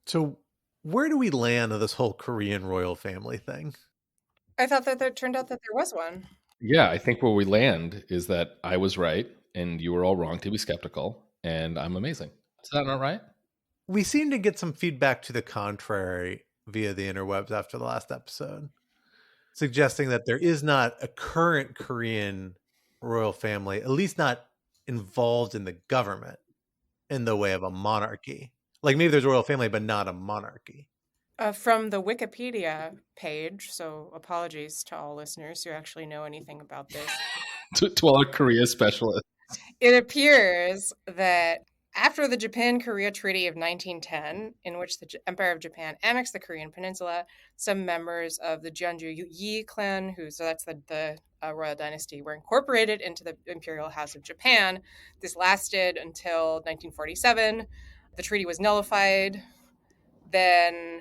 So where do we land on this whole Korean royal family thing? I thought that it turned out that there was one. Yeah, I think where we land is that I was right and you were all wrong to be skeptical, and I'm amazing. Is that not right? We seem to get some feedback to the contrary via the interwebs after the last episode, suggesting that there is not a current Korean royal family, at least not involved in the government in the way of a monarchy. Like maybe there's a royal family, but not a monarchy. From the Wikipedia page, so apologies to all listeners who actually know anything about this. To all our Korea specialists. It appears that after the Japan-Korea Treaty of 1910, in which the Empire of Japan annexed the Korean peninsula, some members of the Jeonju Yi clan, that's the royal dynasty, were incorporated into the Imperial House of Japan. This lasted until 1947. The treaty was nullified. Then,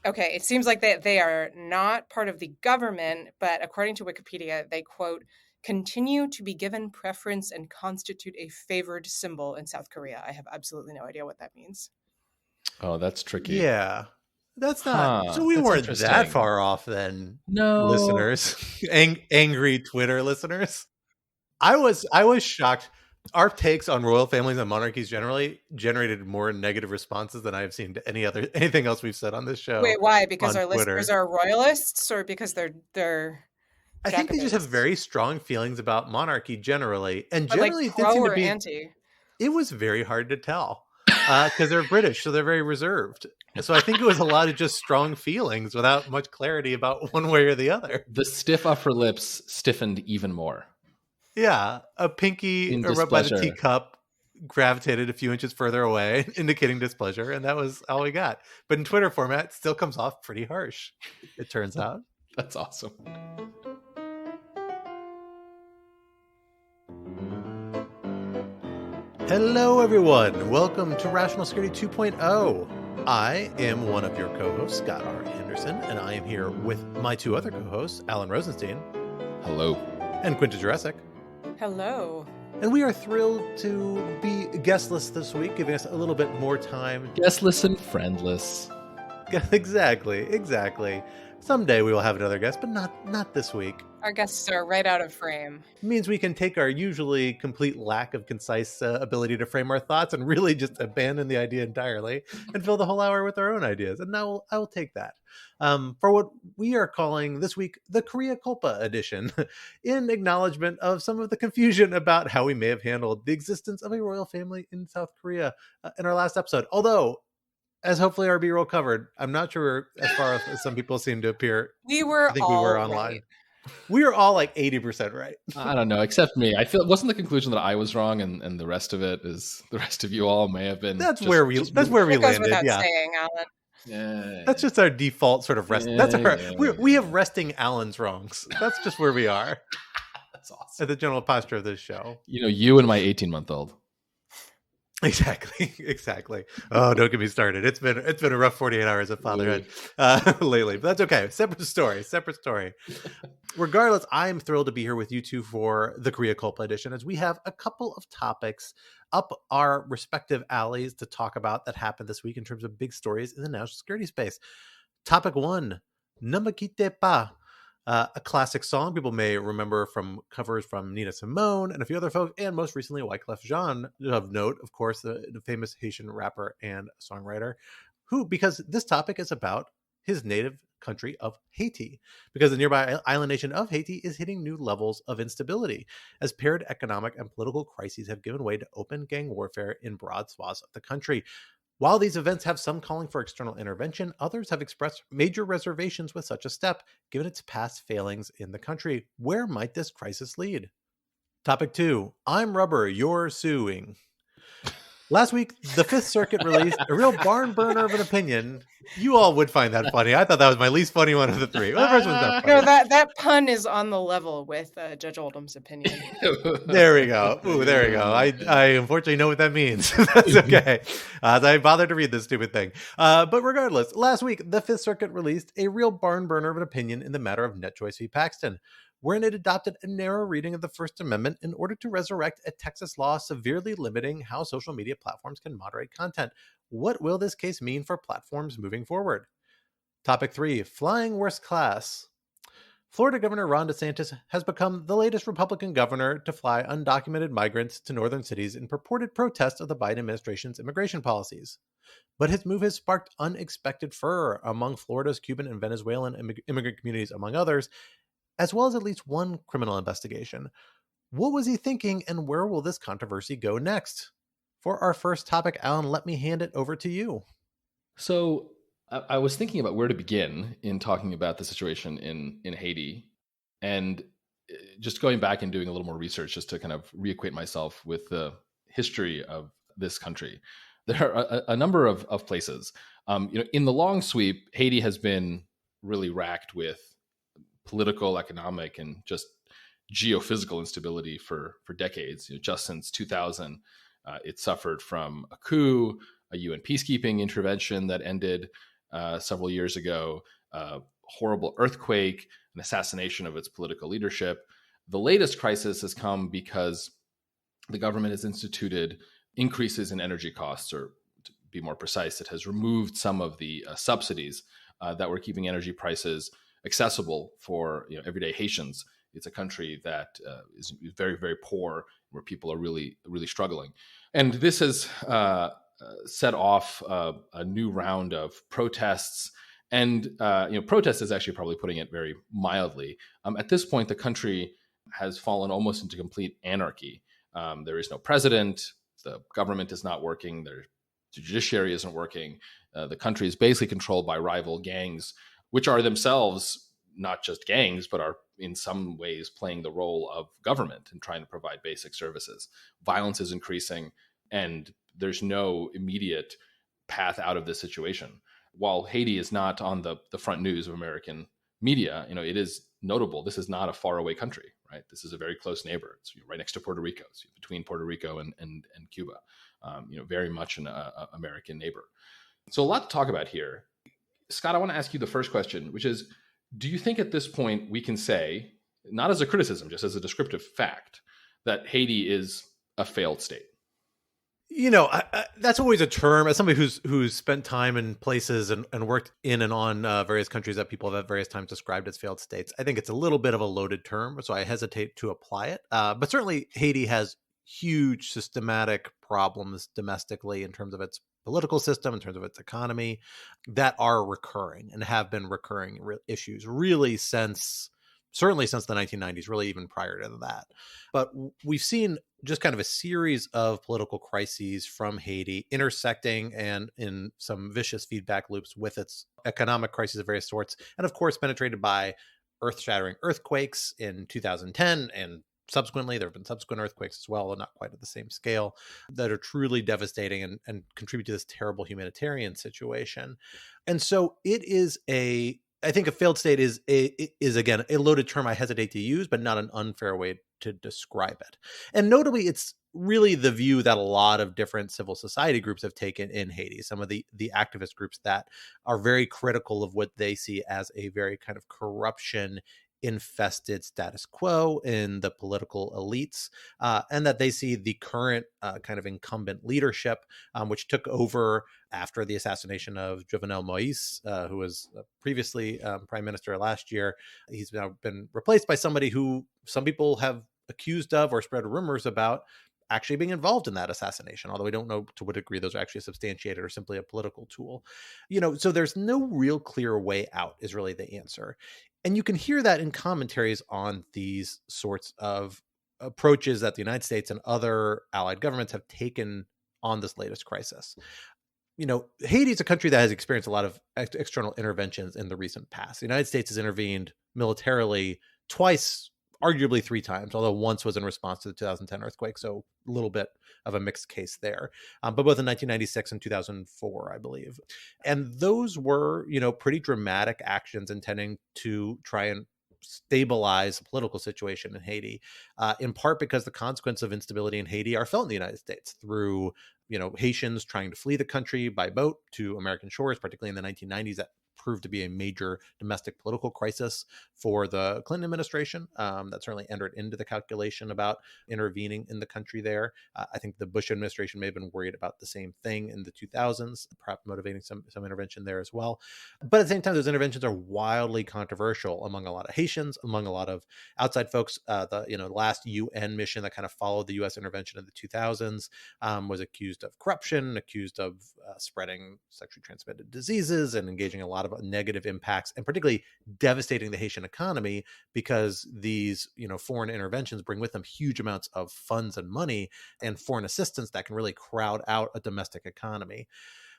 okay, it seems like they are not part of the government, but according to Wikipedia, they, quote, continue to be given preference and constitute a favored symbol in South Korea. I have absolutely no idea what that means. Oh, that's tricky. Yeah. That's not so we that's weren't that interesting. far off then, No. listeners. Angry Twitter listeners. I was shocked. Our takes on royal families and monarchies generally generated more negative responses than I have seen to anything else we've said on this show. Wait, why? Because on our Twitter. listeners are royalists, or because they're I think they just have Jacobites? very strong feelings about monarchy generally, and But like generally it did pro seem to or be. anti? It was very hard to tell because they're British, so they're very reserved. So I think it was a lot of just strong feelings without much clarity about one way or the other. The stiff upper lips stiffened even more. Yeah, a pinky rubbed by the teacup gravitated a few inches further away, indicating displeasure, and that was all we got. But in Twitter format, it still comes off pretty harsh, it turns out. That's awesome. Hello, everyone. Welcome to Rational Security 2.0. I am one of your co-hosts, Scott R. Anderson, and I am here with my two other co-hosts, Alan Rosenstein. Hello. And Quinta Jurecic. Hello. And we are thrilled to be guestless this week, giving us a little bit more time. Guestless and friendless. Exactly. Someday we will have another guest, but not this week. Our guests are right out of frame. It means we can take our usually complete lack of concise ability to frame our thoughts and really just abandon the idea entirely and fill the whole hour with our own ideas. And now I will take that for what we are calling this week the Korea Culpa edition, in acknowledgement of some of the confusion about how we may have handled the existence of a royal family in South Korea in our last episode. Although, as hopefully our B-roll covered, I'm not sure as far as some people seem to appear. We were online. Right. We were all like 80% right. I don't know, except me. I feel it wasn't the conclusion that I was wrong, and the rest of it is the rest of you all may have been. That's where we landed. Yeah, saying, Alan. Yeah, that's just our default sort of rest. We have resting Alan's wrongs. That's just where we are. That's awesome. At the general posture of this show. You and my 18-month-old. Exactly. Oh, don't get me started. It's been a rough 48 hours of fatherhood lately, but that's okay. Separate story. Regardless, I'm thrilled to be here with you two for the Korea Culpa edition, as we have a couple of topics up our respective alleys to talk about that happened this week in terms of big stories in the national security space. Topic 1, Namakite Pa. A classic song people may remember from covers from Nina Simone and a few other folks, and most recently Wyclef Jean, of note, of course, the famous Haitian rapper and songwriter, who, because this topic is about his native country of Haiti, because the nearby island nation of Haiti is hitting new levels of instability, as paired economic and political crises have given way to open gang warfare in broad swaths of the country. While these events have some calling for external intervention, others have expressed major reservations with such a step, given its past failings in the country. Where might this crisis lead? Topic 2, I'm rubber, you're suing. Last week, the Fifth Circuit released a real barn burner of an opinion. You all would find that funny. I thought that was my least funny one of the three. Well, the first one's not funny. No, that pun is on the level with Judge Oldham's opinion. There we go. Ooh, there we go. I unfortunately know what that means. That's okay. I bothered to read this stupid thing. But regardless, last week, the Fifth Circuit released a real barn burner of an opinion in the matter of Net Choice v. Paxton. wherein it adopted a narrow reading of the First Amendment in order to resurrect a Texas law severely limiting how social media platforms can moderate content. What will this case mean for platforms moving forward? Topic 3, flying worst class. Florida Governor Ron DeSantis has become the latest Republican governor to fly undocumented migrants to northern cities in purported protest of the Biden administration's immigration policies. But his move has sparked unexpected furor among Florida's Cuban and Venezuelan immigrant communities, among others, as well as at least one criminal investigation. What was he thinking, and where will this controversy go next? For our first topic, Alan, let me hand it over to you. So I was thinking about where to begin in talking about the situation in Haiti, and just going back and doing a little more research just to kind of reacquaint myself with the history of this country. There are a number of places. In the long sweep, Haiti has been really racked with political, economic, and just geophysical instability for decades. Just since 2000, it suffered from a coup, a UN peacekeeping intervention that ended several years ago, a horrible earthquake, an assassination of its political leadership. The latest crisis has come because the government has instituted increases in energy costs, or to be more precise, it has removed some of the subsidies that were keeping energy prices accessible for everyday Haitians. It's a country that is very, very poor, where people are really, really struggling. And this has set off a new round of protests. And protest is actually probably putting it very mildly. At this point, the country has fallen almost into complete anarchy. There is no president. The government is not working. The judiciary isn't working. The country is basically controlled by rival gangs, which are themselves not just gangs, but are in some ways playing the role of government and trying to provide basic services. Violence is increasing, and there's no immediate path out of this situation. While Haiti is not on the front news of American media, it is notable. This is not a faraway country, right? This is a very close neighbor. It's right next to Puerto Rico, so between Puerto Rico and Cuba. Very much an American neighbor. So a lot to talk about here. Scott, I want to ask you the first question, which is, do you think at this point we can say, not as a criticism, just as a descriptive fact, that Haiti is a failed state? That's always a term. As somebody who's spent time in places and worked in and on various countries that people have at various times described as failed states, I think it's a little bit of a loaded term, so I hesitate to apply it. But certainly Haiti has huge systematic problems domestically in terms of its political system, in terms of its economy, that are recurring and have been recurring issues really certainly since the 1990s, really even prior to that. But we've seen just kind of a series of political crises from Haiti intersecting and in some vicious feedback loops with its economic crises of various sorts. And of course, penetrated by earth-shattering earthquakes in 2010, and subsequently there have been subsequent earthquakes as well, not quite at the same scale, that are truly devastating and contribute to this terrible humanitarian situation. And so I think a failed state is again a loaded term I hesitate to use, but not an unfair way to describe it. And notably, it's really the view that a lot of different civil society groups have taken in Haiti. Some of the activist groups that are very critical of what they see as a very kind of corruption infested status quo in the political elites, and that they see the current kind of incumbent leadership, which took over after the assassination of Jovenel Moïse, who was previously prime minister last year. He's now been replaced by somebody who some people have accused of or spread rumors about actually being involved in that assassination, although we don't know to what degree those are actually substantiated or simply a political tool. So there's no real clear way out is really the answer. And you can hear that in commentaries on these sorts of approaches that the United States and other allied governments have taken on this latest crisis. Haiti is a country that has experienced a lot of external interventions in the recent past. The United States has intervened militarily twice, arguably three times, although once was in response to the 2010 earthquake, so a little bit of a mixed case there. But both in 1996 and 2004, I believe. And those were, pretty dramatic actions intending to try and stabilize the political situation in Haiti, in part because the consequences of instability in Haiti are felt in the United States through, Haitians trying to flee the country by boat to American shores, particularly in the 1990s. That proved to be a major domestic political crisis for the Clinton administration. That certainly entered into the calculation about intervening in the country there. I think the Bush administration may have been worried about the same thing in the 2000s, perhaps motivating some intervention there as well. But at the same time, those interventions are wildly controversial among a lot of Haitians, among a lot of outside folks. The last UN mission that kind of followed the U.S. intervention in the 2000s was accused of corruption, accused of spreading sexually transmitted diseases, and engaging in a lot of negative impacts, and particularly devastating the Haitian economy because these foreign interventions bring with them huge amounts of funds and money and foreign assistance that can really crowd out a domestic economy.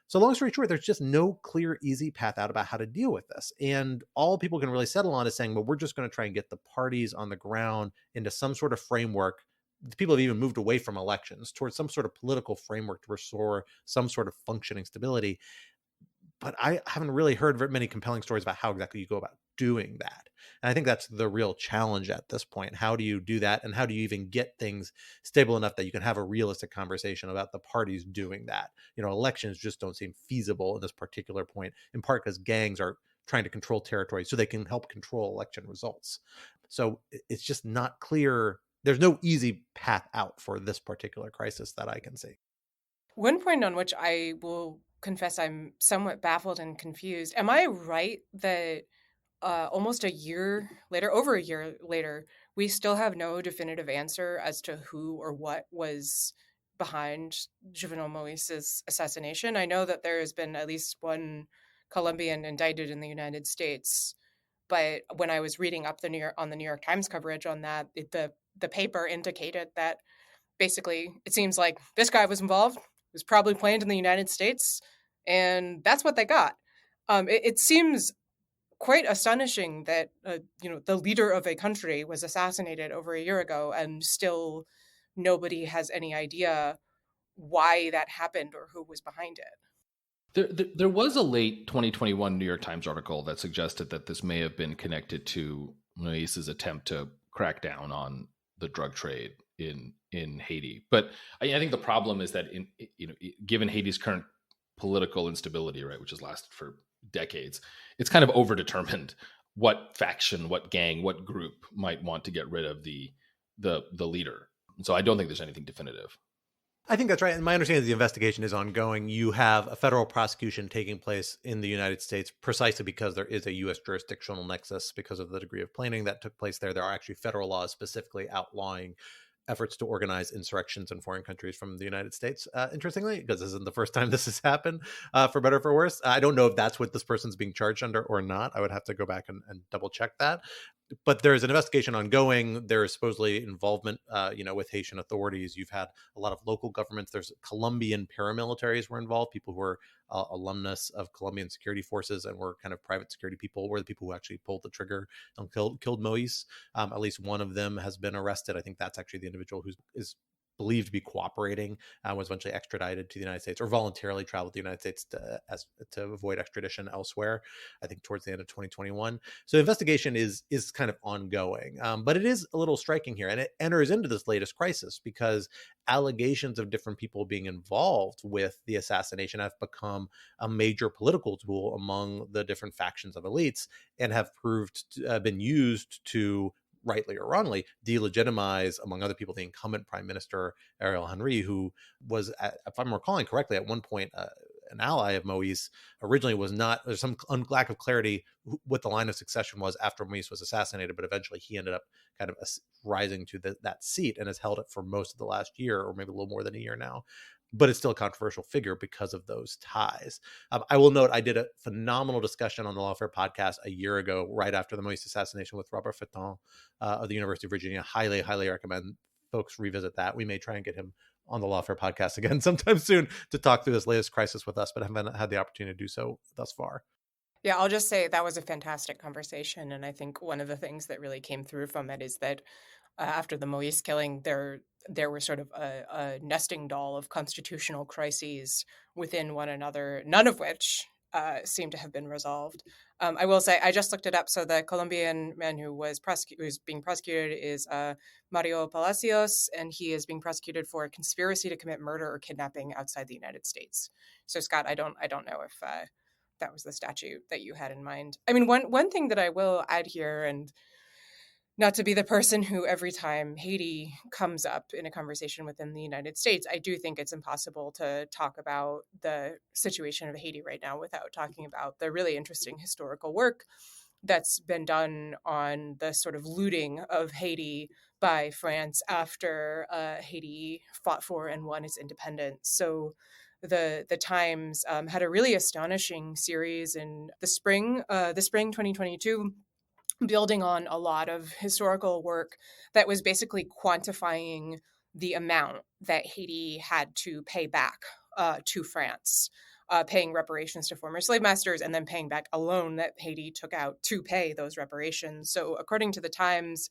So long story short, there's just no clear, easy path out about how to deal with this. And all people can really settle on is saying, well, we're just going to try and get the parties on the ground into some sort of framework. People have even moved away from elections towards some sort of political framework to restore some sort of functioning stability. But I haven't really heard very many compelling stories about how exactly you go about doing that. And I think that's the real challenge at this point. How do you do that? And how do you even get things stable enough that you can have a realistic conversation about the parties doing that? Elections just don't seem feasible at this particular point, in part because gangs are trying to control territory so they can help control election results. So it's just not clear. There's no easy path out for this particular crisis that I can see. One point on which I will confess I'm somewhat baffled and confused. Am I right that almost a year later, over a year later, we still have no definitive answer as to who or what was behind Juvenal Moise's assassination? I know that there has been at least one Colombian indicted in the United States, but when I was reading up the New York Times coverage on that, the paper indicated that basically it seems like this guy was involved, was probably planned in the United States, and that's what they got. It seems quite astonishing that the leader of a country was assassinated over a year ago, and still nobody has any idea why that happened or who was behind it. There was a late 2021 New York Times article that suggested that this may have been connected to Moise's attempt to crack down on the drug trade in Haiti. But I think the problem is that given Haiti's current political instability, right, which has lasted for decades, it's kind of overdetermined what faction, what gang, what group might want to get rid of the leader. So I don't think there's anything definitive. I think that's right. And my understanding is the investigation is ongoing. You have a federal prosecution taking place in the United States precisely because there is a U.S. jurisdictional nexus because of the degree of planning that took place there. There are actually federal laws specifically outlawing efforts to organize insurrections in foreign countries from the United States, interestingly, because this isn't the first time this has happened, for better or for worse. I don't know if that's what this person's being charged under or not. I would have to go back and double check that. But there's an investigation ongoing. There is supposedly involvement, with Haitian authorities. You've had a lot of local governments. There's Colombian paramilitaries were involved, people who were alumnus of Colombian security forces and were kind of private security people, were the people who actually pulled the trigger and killed Moise. At least one of them has been arrested. I think that's actually the individual who is believed to be cooperating, was eventually extradited to the United States or voluntarily traveled to the United States to avoid extradition elsewhere, I think towards the end of 2021. So the investigation is kind of ongoing, but it is a little striking here. And it enters into this latest crisis because allegations of different people being involved with the assassination have become a major political tool among the different factions of elites and have proved to, been used to, rightly or wrongly, delegitimize, among other people, the incumbent prime minister, Ariel Henry, who was, if I'm recalling correctly, at one point an ally of Moise. Originally was not. There's some lack of clarity what the line of succession was after Moise was assassinated, but eventually he ended up kind of rising to that seat and has held it for most of the last year, or maybe a little more than a year now. But it's still a controversial figure because of those ties. I will note I did a phenomenal discussion on the Lawfare podcast a year ago, right after the Moise assassination, with Robert Fitton of the University of Virginia. Highly, highly recommend folks revisit that. We may try and get him on the Lawfare podcast again sometime soon to talk through this latest crisis with us, but I haven't had the opportunity to do so thus far. Yeah, I'll just say that was a fantastic conversation. And I think one of the things that really came through from it is that after the Moise killing, there were sort of a nesting doll of constitutional crises within one another, none of which seem to have been resolved. I will say, I just looked it up. So the Colombian man who's being prosecuted is Mario Palacios, and he is being prosecuted for conspiracy to commit murder or kidnapping outside the United States. So Scott, I don't know that was the statute that you had in mind. I mean, one thing that I will add here, and not to be the person who every time Haiti comes up in a conversation within the United States, I do think it's impossible to talk about the situation of Haiti right now without talking about the really interesting historical work that's been done on the sort of looting of Haiti by France after Haiti fought for and won its independence. So the Times had a really astonishing series in the spring 2022, building on a lot of historical work that was basically quantifying the amount that Haiti had to pay back to France, paying reparations to former slave masters and then paying back a loan that Haiti took out to pay those reparations. So, according to the Times,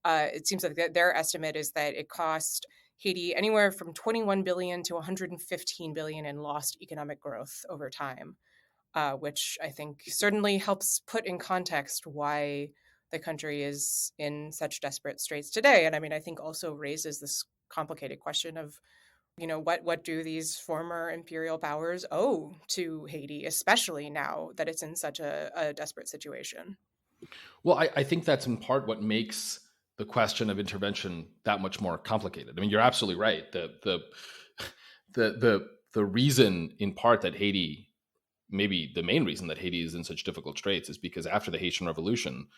it seems like their estimate is that it cost Haiti anywhere from 21 billion to 115 billion in lost economic growth over time, which I think certainly helps put in context why the country is in such desperate straits today. And I mean, I think also raises this complicated question of, what do these former imperial powers owe to Haiti, especially now that it's in such a desperate situation? Well, I think that's in part what makes the question of intervention that much more complicated. I mean, you're absolutely right. The reason, in part, that Haiti, maybe the main reason that Haiti is in such difficult straits, is because after the Haitian Revolution,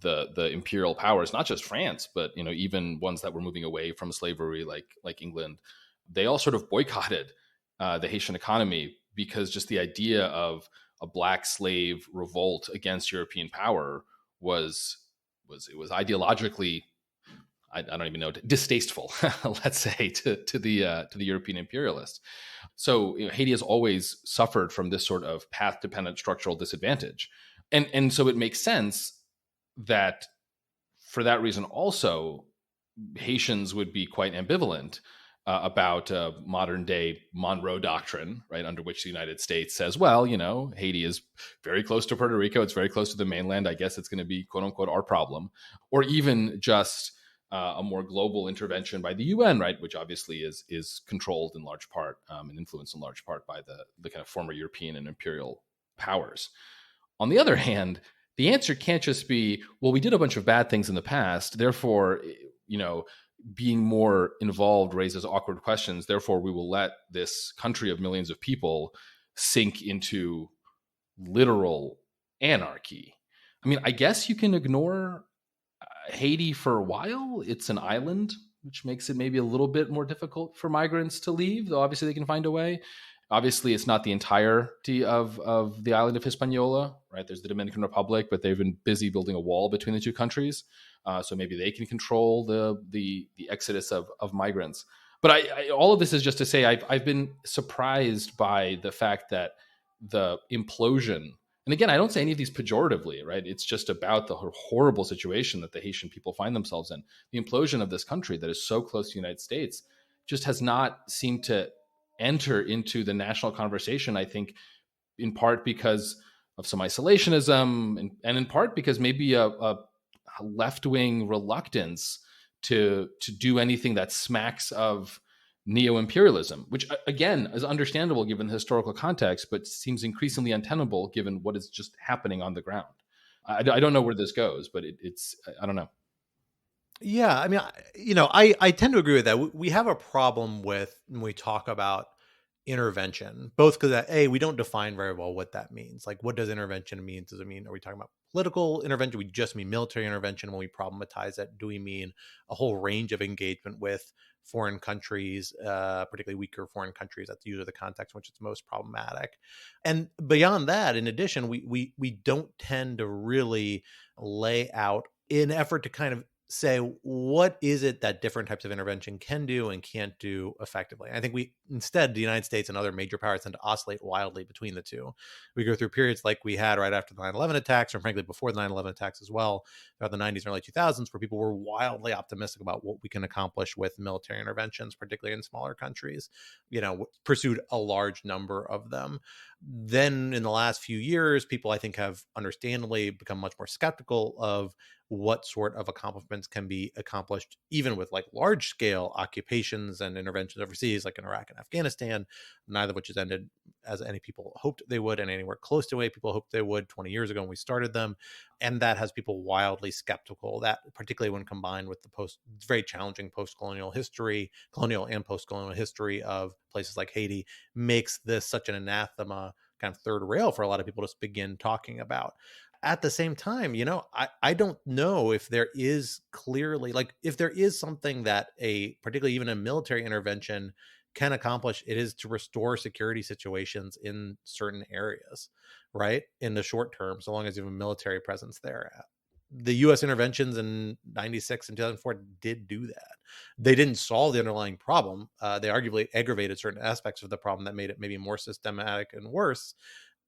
the imperial powers, not just France, but even ones that were moving away from slavery, like England, they all sort of boycotted the Haitian economy, because just the idea of a black slave revolt against European power was ideologically, I don't even know, distasteful, let's say, to the European imperialists. So Haiti has always suffered from this sort of path-dependent structural disadvantage, and so it makes sense that for that reason also Haitians would be quite ambivalent about modern day Monroe Doctrine, right, under which the United States says, well, Haiti is very close to Puerto Rico, it's very close to the mainland, I guess it's going to be quote unquote our problem, or even just a more global intervention by the UN, right, which obviously is controlled in large part and influenced in large part by the kind of former European and imperial powers. On the other hand, the answer can't just be, well, we did a bunch of bad things in the past, therefore, being more involved raises awkward questions. Therefore, we will let this country of millions of people sink into literal anarchy. I mean, I guess you can ignore Haiti for a while. It's an island, which makes it maybe a little bit more difficult for migrants to leave, though obviously they can find a way. Obviously, it's not the entirety of the island of Hispaniola, right? There's the Dominican Republic, but they've been busy building a wall between the two countries. So maybe they can control the exodus of migrants. But all of this is just to say I've been surprised by the fact that the implosion, and again, I don't say any of these pejoratively, right? It's just about the horrible situation that the Haitian people find themselves in. The implosion of this country that is so close to the United States just has not seemed to enter into the national conversation, I think, in part because of some isolationism and in part because maybe a left-wing reluctance to do anything that smacks of neo-imperialism, which again is understandable given the historical context, but seems increasingly untenable given what is just happening on the ground. I don't know where this goes, but it's I don't know. Yeah, I mean, I tend to agree with that. We have a problem with when we talk about intervention, both because we don't define very well what that means. Like, what does intervention mean? Does it mean, are we talking about political intervention? We just mean military intervention when we problematize it? Do we mean a whole range of engagement with foreign countries, particularly weaker foreign countries? That's usually the context in which it's most problematic. And beyond that, in addition, we don't tend to really lay out in effort to kind of say, what is it that different types of intervention can do and can't do effectively? I think instead, the United States and other major powers tend to oscillate wildly between the two. We go through periods like we had right after the 9/11 attacks, or frankly before the 9/11 attacks as well, throughout the 90s and early 2000s, where people were wildly optimistic about what we can accomplish with military interventions, particularly in smaller countries, pursued a large number of them. Then in the last few years, people I think have understandably become much more skeptical of what sort of accomplishments can be accomplished, even with like large scale occupations and interventions overseas, like in Iraq and Afghanistan, neither of which has ended as any people hoped they would, and anywhere close to the way people hoped they would 20 years ago when we started them. And that has people wildly skeptical, that particularly when combined with the very challenging post-colonial history, colonial and post-colonial history of places like Haiti, makes this such an anathema kind of third rail for a lot of people to begin talking about. At the same time, I don't know if there is clearly, like, if there is something that particularly even a military intervention can accomplish, it is to restore security situations in certain areas, right? In the short term, so long as you have a military presence there. The US interventions in 96 and 2004 did do that. They didn't solve the underlying problem. They arguably aggravated certain aspects of the problem that made it maybe more systematic and worse,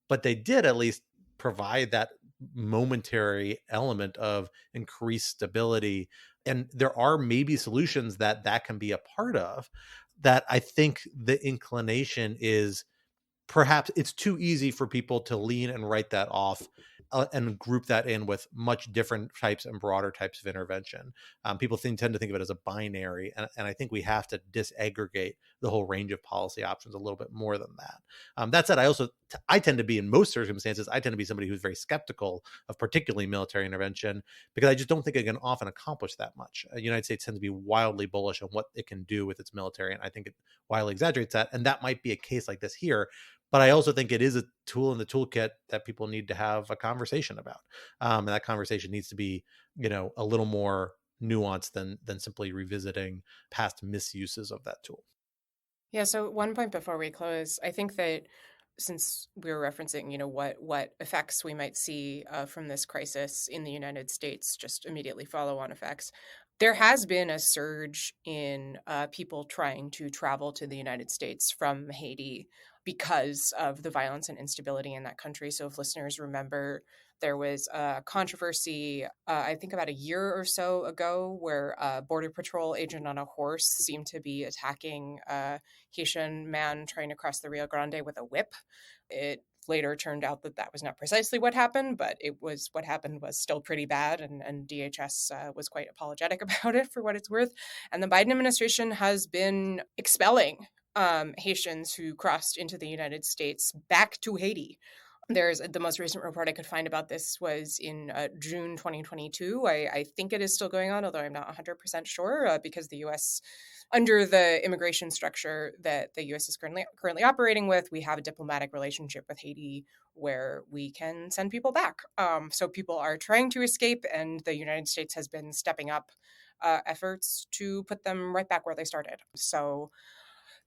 but they did at least provide that momentary element of increased stability. And there are maybe solutions that can be a part of that. I think the inclination is perhaps it's too easy for people to lean and write that off, and group that in with much different types and broader types of intervention. People tend to think of it as a binary, and I think we have to disaggregate the whole range of policy options a little bit more than that. That said, I tend to be, in most circumstances, I tend to be somebody who's very skeptical of particularly military intervention, because I just don't think it can often accomplish that much. The United States tends to be wildly bullish on what it can do with its military, and I think it wildly exaggerates that. And that might be a case like this here, but I also think it is a tool in the toolkit that people need to have a conversation about. And that conversation needs to be, a little more nuanced than simply revisiting past misuses of that tool. Yeah, so one point before we close, I think that since we were referencing, what effects we might see from this crisis in the United States, just immediately follow-on effects, there has been a surge in people trying to travel to the United States from Haiti because of the violence and instability in that country. So if listeners remember, there was a controversy, I think about a year or so ago, where a Border Patrol agent on a horse seemed to be attacking a Haitian man trying to cross the Rio Grande with a whip. It later turned out that that was not precisely what happened, but what happened was still pretty bad, and DHS was quite apologetic about it for what it's worth. And the Biden administration has been expelling Haitians who crossed into the United States back to Haiti. There's the most recent report I could find about this was in June 2022. I think it is still going on, although I'm not 100% sure, because the U.S., under the immigration structure that the U.S. is currently operating with, we have a diplomatic relationship with Haiti where we can send people back. So people are trying to escape, and the United States has been stepping up efforts to put them right back where they started. So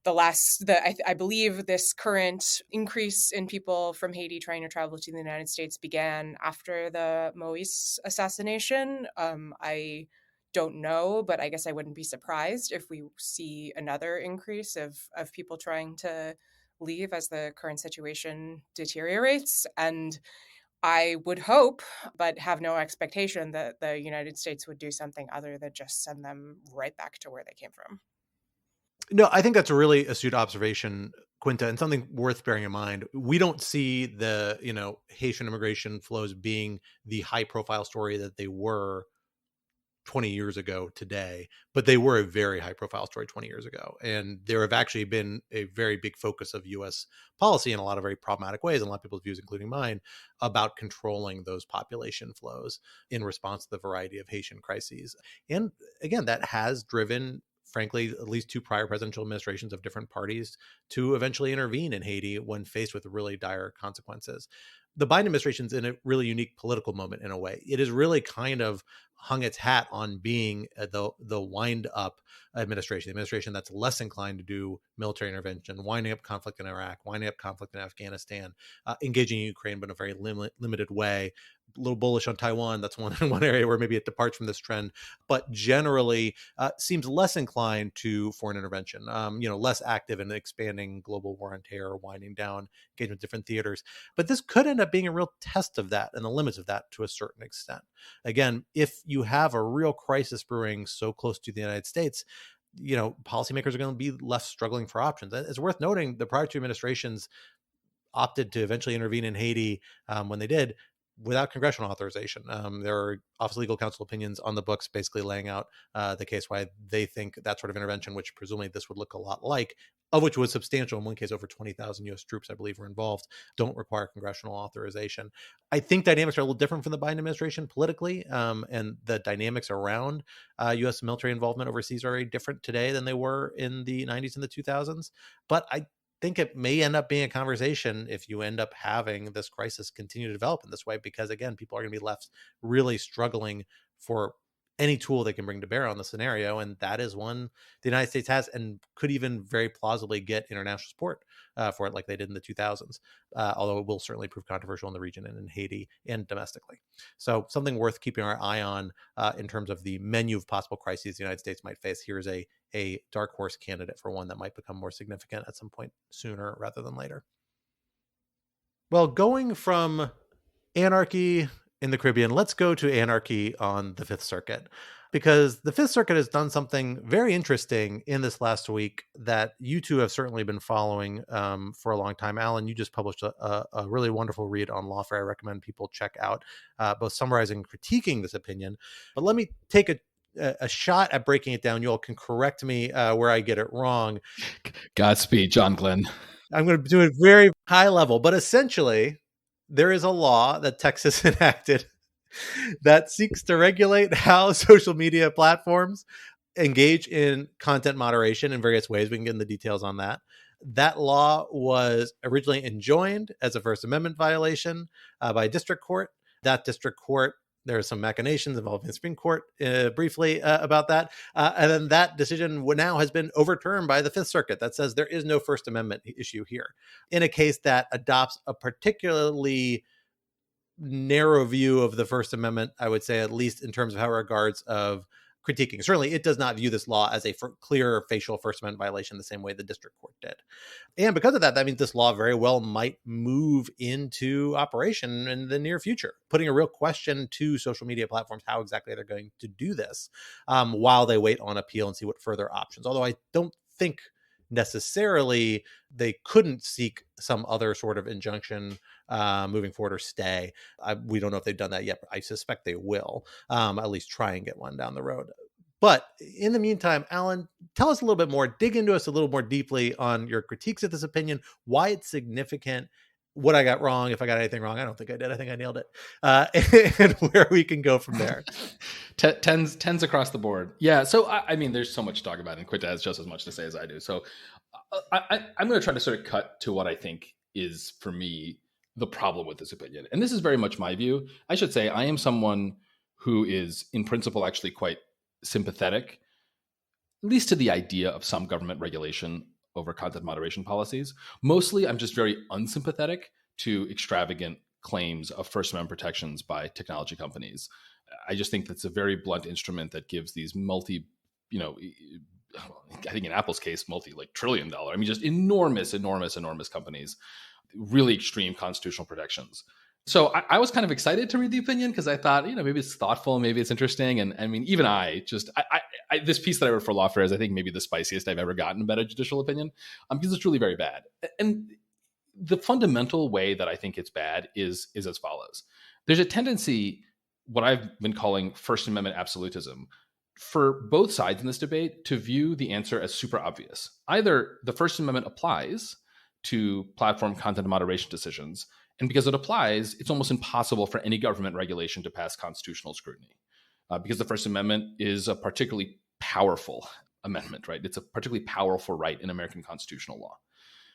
I believe this current increase in people from Haiti trying to travel to the United States began after the Moise assassination. I don't know, but I guess I wouldn't be surprised if we see another increase of people trying to leave as the current situation deteriorates. And I would hope, but have no expectation, that the United States would do something other than just send them right back to where they came from. No, I think that's a really astute observation, Quinta, and something worth bearing in mind. We don't see the, Haitian immigration flows being the high profile story that they were 20 years ago today, but they were a very high profile story 20 years ago. And there have actually been a very big focus of US policy in a lot of very problematic ways, and a lot of people's views, including mine, about controlling those population flows in response to the variety of Haitian crises. And again, that has driven, frankly, at least two prior presidential administrations of different parties to eventually intervene in Haiti when faced with really dire consequences. The Biden administration's in a really unique political moment in a way. It has really kind of hung its hat on being the wind up administration, the administration that's less inclined to do military intervention, winding up conflict in Iraq, winding up conflict in Afghanistan, engaging Ukraine, but in a very limited way. A little bullish on Taiwan. That's one area where maybe it departs from this trend, but generally seems less inclined to foreign intervention. Less active in expanding global war on terror, winding down engagement with different theaters. But this could end up being a real test of that and the limits of that to a certain extent. Again, if you have a real crisis brewing so close to the United States, policymakers are going to be left struggling for options. It's worth noting the prior two administrations opted to eventually intervene in Haiti when they did, without congressional authorization. There are Office of Legal Counsel opinions on the books basically laying out the case why they think that sort of intervention, which presumably this would look a lot like, of which was substantial. In one case, over 20,000 U.S. troops, I believe, were involved, don't require congressional authorization. I think dynamics are a little different from the Biden administration politically, and the dynamics around U.S. military involvement overseas are very different today than they were in the 90s and the 2000s. But I think it may end up being a conversation if you end up having this crisis continue to develop in this way, because again, people are going to be left really struggling for any tool they can bring to bear on the scenario, and that is one the United States has and could even very plausibly get international support for it, like they did in the 2000s. Although it will certainly prove controversial in the region and in Haiti and domestically. So something worth keeping our eye on in terms of the menu of possible crises the United States might face. Here's a dark horse candidate for one that might become more significant at some point sooner rather than later. Well, going from anarchy in the Caribbean, let's go to anarchy on the Fifth Circuit, because the Fifth Circuit has done something very interesting in this last week that you two have certainly been following for a long time. Alan, you just published a really wonderful read on Lawfare. I recommend people check out, both summarizing and critiquing this opinion. But let me take a shot at breaking it down. You all can correct me where I get it wrong. Godspeed, John Glenn. I'm going to do it very high level, but essentially there is a law that Texas enacted that seeks to regulate how social media platforms engage in content moderation in various ways. We can get into the details on that. That law was originally enjoined as a First Amendment violation by a district court. That district court, there are some machinations involving the Supreme Court briefly about that. And then that decision now has been overturned by the Fifth Circuit that says there is no First Amendment issue here, in a case that adopts a particularly narrow view of the First Amendment, I would say, at least in terms of how it regards of critiquing. Certainly, it does not view this law as a clear facial First Amendment violation the same way the district court did. And because of that, that means this law very well might move into operation in the near future, putting a real question to social media platforms how exactly they're going to do this while they wait on appeal and see what further options. Although I don't think necessarily they couldn't seek some other sort of injunction moving forward or stay. We don't know if they've done that yet, but I suspect they will at least try and get one down the road. But in the meantime, Alan, tell us a little bit more, dig into us a little more deeply on your critiques of this opinion, why it's significant, what I got wrong, if I got anything wrong. I don't think I did. I think I nailed it. And where we can go from there. Tens across the board. Yeah. So, I mean, there's so much to talk about, and Quinta has just as much to say as I do. So I'm going to try to sort of cut to what I think is, for me, the problem with this opinion. And this is very much my view. I should say I am someone who is, in principle, actually quite sympathetic, at least to the idea of some government regulation over content moderation policies. Mostly, I'm just very unsympathetic to extravagant claims of First Amendment protections by technology companies. I just think that's a very blunt instrument that gives these I think in Apple's case, $multi-trillion, I mean, just enormous companies, really extreme constitutional protections. So I was kind of excited to read the opinion because I thought, maybe it's thoughtful, maybe it's interesting. And I mean, even this piece that I wrote for Lawfare is, I think, maybe the spiciest I've ever gotten about a judicial opinion, because it's really very bad. And the fundamental way that I think it's bad is as follows. There's a tendency, what I've been calling First Amendment absolutism, for both sides in this debate to view the answer as super obvious. Either the First Amendment applies to platform content moderation decisions, and because it applies, it's almost impossible for any government regulation to pass constitutional scrutiny, because the First Amendment is a particularly powerful amendment, right? It's a particularly powerful right in American constitutional law.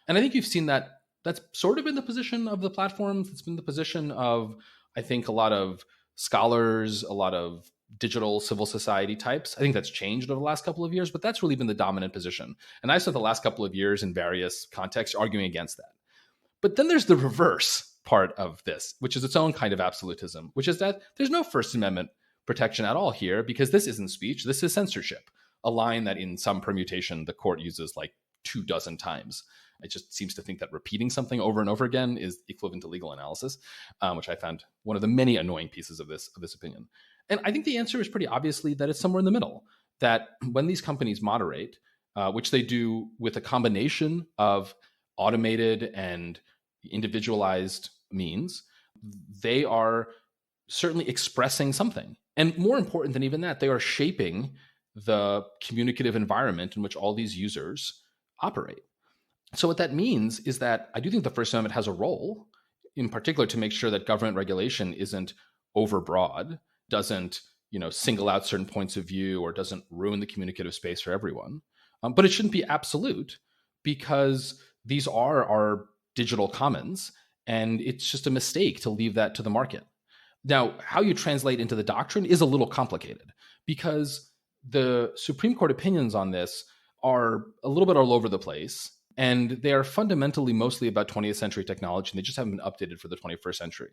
And I think you've seen that that's sort of been the position of the platforms. It's been the position of, I think, a lot of scholars, a lot of digital civil society types. I think that's changed over the last couple of years, but that's really been the dominant position. And I've spent the last couple of years in various contexts arguing against that. But then there's the reverse part of this, which is its own kind of absolutism, which is that there's no First Amendment protection at all here, because this isn't speech, this is censorship, a line that in some permutation the court uses like 24 times. It just seems to think that repeating something over and over again is equivalent to legal analysis, which I found one of the many annoying pieces of this opinion. And I think the answer is pretty obviously that it's somewhere in the middle, that when these companies moderate, which they do with a combination of automated and individualized means, they are certainly expressing something. And more important than even that, they are shaping the communicative environment in which all these users operate. So what that means is that I do think the First Amendment has a role, in particular, to make sure that government regulation isn't overbroad, doesn't single out certain points of view, or doesn't ruin the communicative space for everyone. But it shouldn't be absolute, because these are our digital commons, and it's just a mistake to leave that to the market. Now, how you translate into the doctrine is a little complicated, because the Supreme Court opinions on this are a little bit all over the place, and they are fundamentally mostly about 20th century technology, and they just haven't been updated for the 21st century.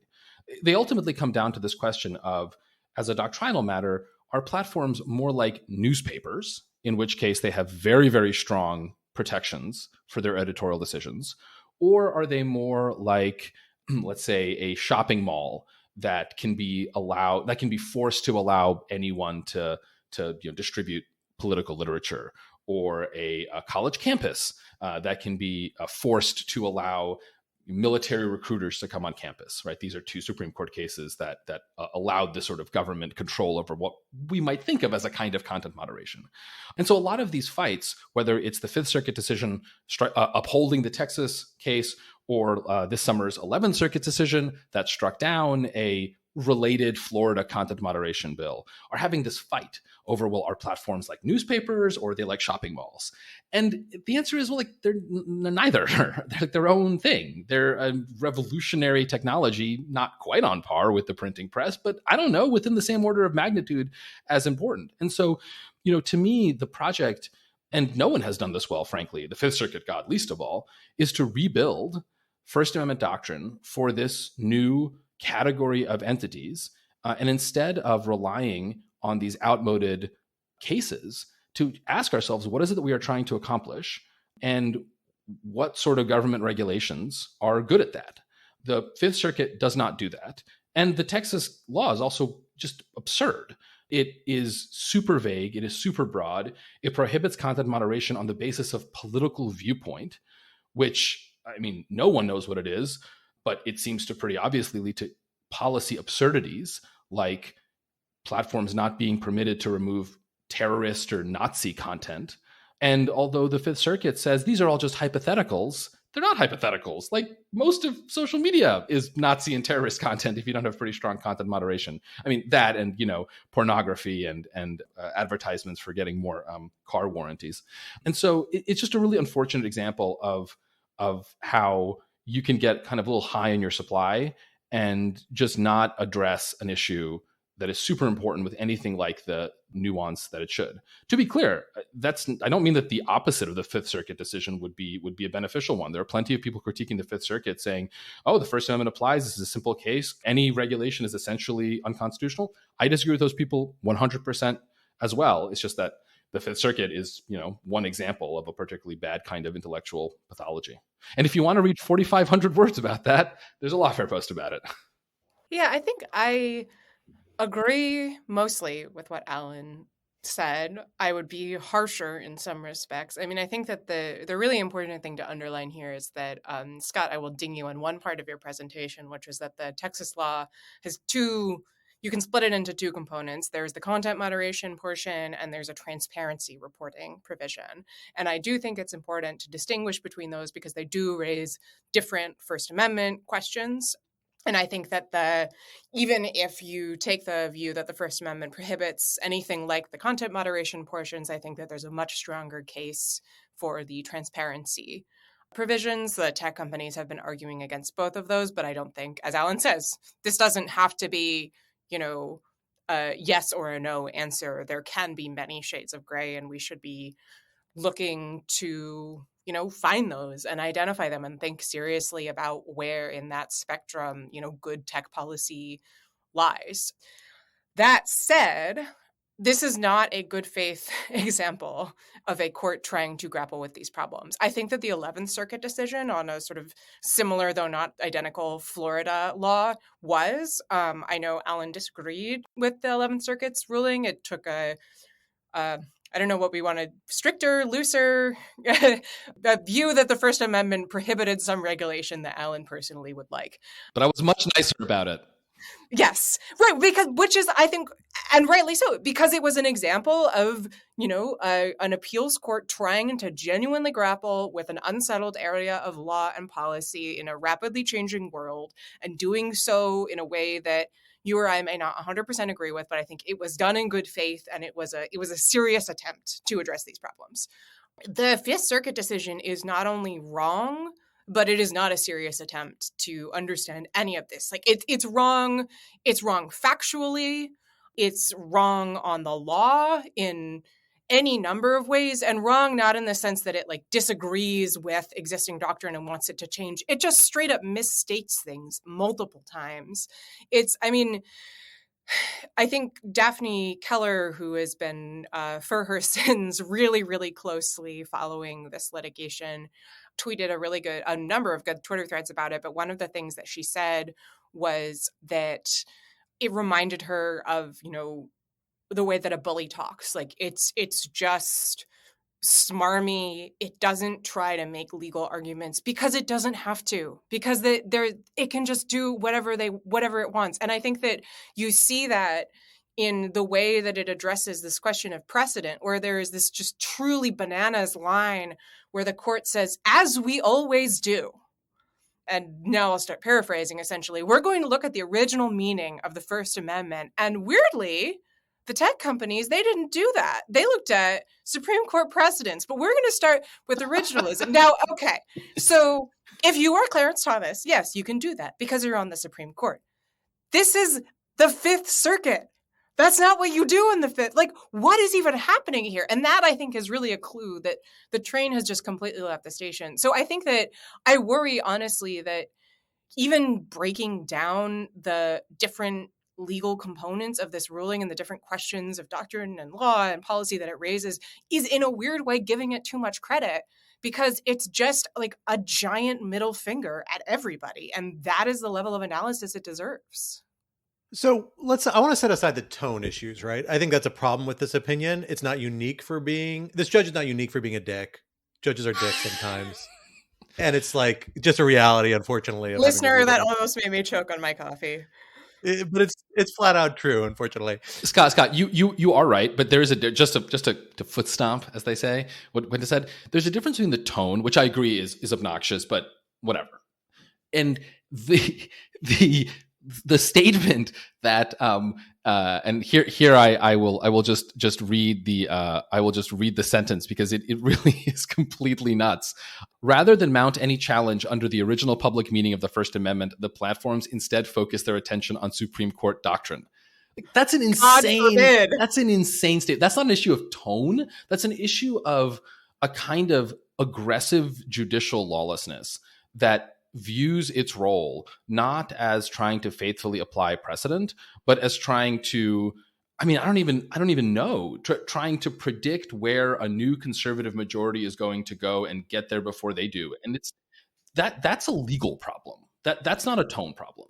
They ultimately come down to this question of, as a doctrinal matter, are platforms more like newspapers, in which case they have very, very strong protections for their editorial decisions, or are they more like, let's say, a shopping mall that can be forced to allow anyone to distribute political literature, or a college campus that can be forced to allow military recruiters to come on campus, right? These are two Supreme Court cases that allowed this sort of government control over what we might think of as a kind of content moderation. And so a lot of these fights, whether it's the Fifth Circuit decision upholding the Texas case, or this summer's 11th Circuit decision that struck down a related Florida content moderation bill, are having this fight over, well, are platforms like newspapers, or are they like shopping malls? And the answer is, well, like they're neither. They're like their own thing. They're a revolutionary technology, not quite on par with the printing press, but I don't know, within the same order of magnitude as important. And so, to me, the project, and no one has done this well, frankly, the Fifth Circuit, God least of all, is to rebuild First Amendment doctrine for this new category of entities, and instead of relying on these outmoded cases, to ask ourselves, what is it that we are trying to accomplish, and what sort of government regulations are good at that? The Fifth Circuit does not do that. And the Texas law is also just absurd. It is super vague. It is super broad. It prohibits content moderation on the basis of political viewpoint, which, I mean, no one knows what it is, but it seems to pretty obviously lead to policy absurdities, like platforms not being permitted to remove terrorist or Nazi content. And although the Fifth Circuit says these are all just hypotheticals, they're not hypotheticals. Like, most of social media is Nazi and terrorist content if you don't have pretty strong content moderation. I mean, that, and pornography and advertisements for getting more car warranties. And so it's just a really unfortunate example of how you can get kind of a little high in your supply and just not address an issue that is super important with anything like the nuance that it should. To be clear, I don't mean that the opposite of the Fifth Circuit decision would be a beneficial one. There are plenty of people critiquing the Fifth Circuit saying, oh, the First Amendment applies. This is a simple case. Any regulation is essentially unconstitutional. I disagree with those people 100% as well. It's just that the Fifth Circuit is, one example of a particularly bad kind of intellectual pathology. And if you want to read 4,500 words about that, there's a Lawfare post about it. Yeah, I think I agree mostly with what Alan said. I would be harsher in some respects. I mean, I think that the really important thing to underline here is that, Scott, I will ding you on one part of your presentation, which is that the Texas law has you can split it into two components. There's the content moderation portion, and there's a transparency reporting provision. And I do think it's important to distinguish between those, because they do raise different First Amendment questions. And I think that even if you take the view that the First Amendment prohibits anything like the content moderation portions, I think that there's a much stronger case for the transparency provisions. The tech companies have been arguing against both of those, but I don't think, as Alan says, this doesn't have to be, a yes or a no answer. There can be many shades of gray, and we should be looking to find those and identify them and think seriously about where in that spectrum, good tech policy lies. That said, this is not a good faith example of a court trying to grapple with these problems. I think that the 11th Circuit decision on a sort of similar, though not identical, Florida law was. I know Alan disagreed with the 11th Circuit's ruling. It took a I don't know what we wanted, stricter, looser, the view that the First Amendment prohibited some regulation that Alan personally would like. But I was much nicer about it. Yes, right, because which is, I think, and rightly so, because it was an example of, an appeals court trying to genuinely grapple with an unsettled area of law and policy in a rapidly changing world, and doing so in a way that you or I may not 100% agree with, but I think it was done in good faith, and it was a serious attempt to address these problems. The Fifth Circuit decision is not only wrong, but it is not a serious attempt to understand any of this. Like it's wrong. It's wrong factually. It's wrong on the law in any number of ways, and wrong not in the sense that it like disagrees with existing doctrine and wants it to change. It just straight up misstates things multiple times. I mean, I think Daphne Keller, who has been, for her sins, really, really closely following this litigation, tweeted a number of good Twitter threads about it. But one of the things that she said was that it reminded her of, the way that a bully talks. Like it's just smarmy. It doesn't try to make legal arguments because it doesn't have to, because it can just do whatever it wants. And I think that you see that in the way that it addresses this question of precedent, where there is this just truly bananas line where the court says, as we always do. And now I'll start paraphrasing, essentially. We're going to look at the original meaning of the First Amendment. And weirdly, the tech companies, they didn't do that. They looked at Supreme Court precedents, but we're going to start with originalism. Now, okay, so if you are Clarence Thomas, yes, you can do that because you're on the Supreme Court. This is the Fifth Circuit. That's not what you do in the Fifth. Like, what is even happening here? And that, I think, is really a clue that the train has just completely left the station. So I think that I worry, honestly, that even breaking down the different legal components of this ruling and the different questions of doctrine and law and policy that it raises is in a weird way giving it too much credit, because it's just like a giant middle finger at everybody. And that is the level of analysis it deserves. So I want to set aside the tone issues, right? I think that's a problem with this opinion. This judge is not unique for being a dick. Judges are dicks sometimes. And it's like just a reality, unfortunately. Listener, that almost made me choke on my coffee. But it's flat out true, unfortunately. Scott, you are right, but there is just a foot stomp, as they say. What it said, there's a difference between the tone, which I agree is obnoxious, but whatever, and the statement that and here I will just read the sentence, because it really is completely nuts. Rather than mount any challenge under the original public meaning of the First Amendment, the platforms instead focus their attention on Supreme Court doctrine. That's an insane state. That's not an issue of tone. That's an issue of a kind of aggressive judicial lawlessness that views its role not as trying to faithfully apply precedent, but as trying to, I don't even know, trying to predict where a new conservative majority is going to go and get there before they do. And that's a legal problem. That's not a tone problem.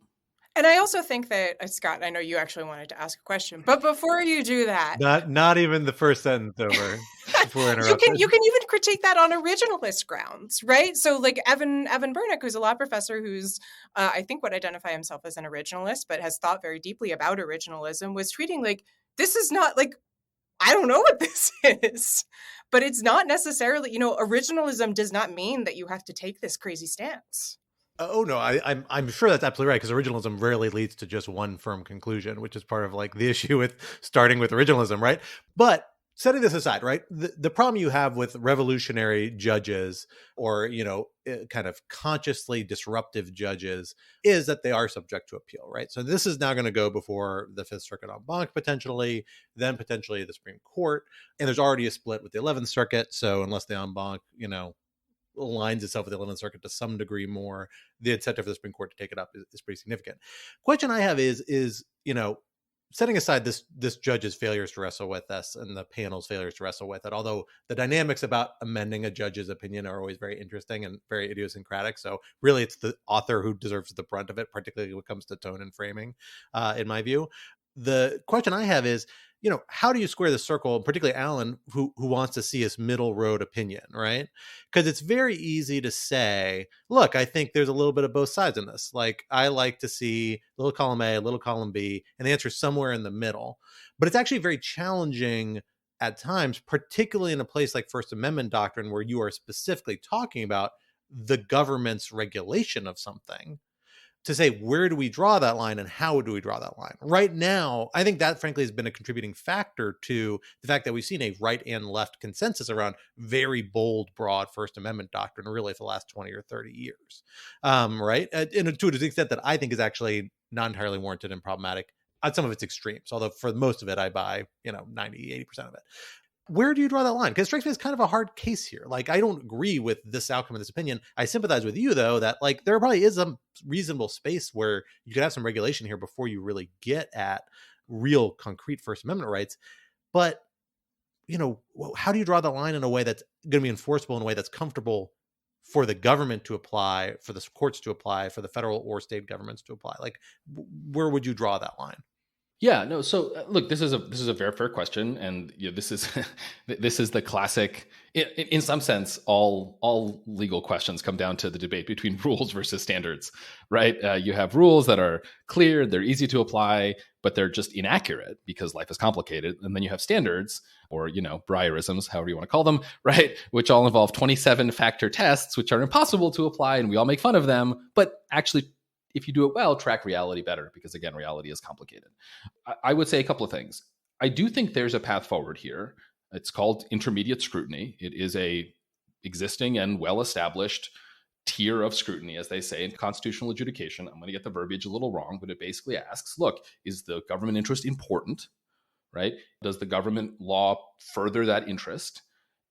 And I also think that, Scott, I know you actually wanted to ask a question, but before you do that, not even the first sentence over. You can even critique that on originalist grounds, right? So like Evan Bernick, who's a law professor, who's I think would identify himself as an originalist, but has thought very deeply about originalism, was treating like, this is not like, I don't know what this is, but it's not necessarily, originalism does not mean that you have to take this crazy stance. Oh no, I'm sure that's absolutely right, because originalism rarely leads to just one firm conclusion, which is part of like the issue with starting with originalism, right? But setting this aside, right, the problem you have with revolutionary judges or kind of consciously disruptive judges is that they are subject to appeal, right? So this is now going to go before the Fifth Circuit en banc potentially, then potentially the Supreme Court, and there's already a split with the 11th Circuit. So unless the en banc, aligns itself with the 11th Circuit to some degree more, the incentive for the Supreme Court to take it up is pretty significant. Question I have is setting aside this judge's failures to wrestle with this and the panel's failures to wrestle with it, although the dynamics about amending a judge's opinion are always very interesting and very idiosyncratic. So really it's the author who deserves the brunt of it, particularly when it comes to tone and framing, in my view. The question I have is, how do you square the circle, particularly Alan, who wants to see his middle road opinion, right? Because it's very easy to say, look, I think there's a little bit of both sides in this. Like, I like to see little column A, little column B, and the answer is somewhere in the middle. But it's actually very challenging at times, particularly in a place like First Amendment doctrine, where you are specifically talking about the government's regulation of something, to say, where do we draw that line and how do we draw that line? Right now, I think that frankly has been a contributing factor to the fact that we've seen a right and left consensus around very bold, broad First Amendment doctrine really for the last 20 or 30 years. Right? And to an extent that I think is actually not entirely warranted and problematic at some of its extremes, although for most of it, I buy, 90, 80% of it. Where do you draw that line? Because it strikes me as kind of a hard case here. Like, I don't agree with this outcome of this opinion. I sympathize with you, though, that like there probably is a reasonable space where you could have some regulation here before you really get at real concrete First Amendment rights. But, how do you draw the line in a way that's going to be enforceable, in a way that's comfortable for the government to apply, for the courts to apply, for the federal or state governments to apply? Like, where would you draw that line? Yeah, no. So look, this is a very fair question, and this is this is the classic. In some sense, all legal questions come down to the debate between rules versus standards, right? You have rules that are clear, they're easy to apply, but they're just inaccurate because life is complicated, and then you have standards, or Breyerisms, however you want to call them, right? Which all involve 27 factor tests, which are impossible to apply, and we all make fun of them, but actually, if you do it well, track reality better, because again, reality is complicated. I would say a couple of things. I do think there's a path forward here. It's called intermediate scrutiny. It is a existing and well-established tier of scrutiny, as they say in constitutional adjudication. I'm going to get the verbiage a little wrong, but it basically asks, look, is the government interest important, right? Does the government law further that interest?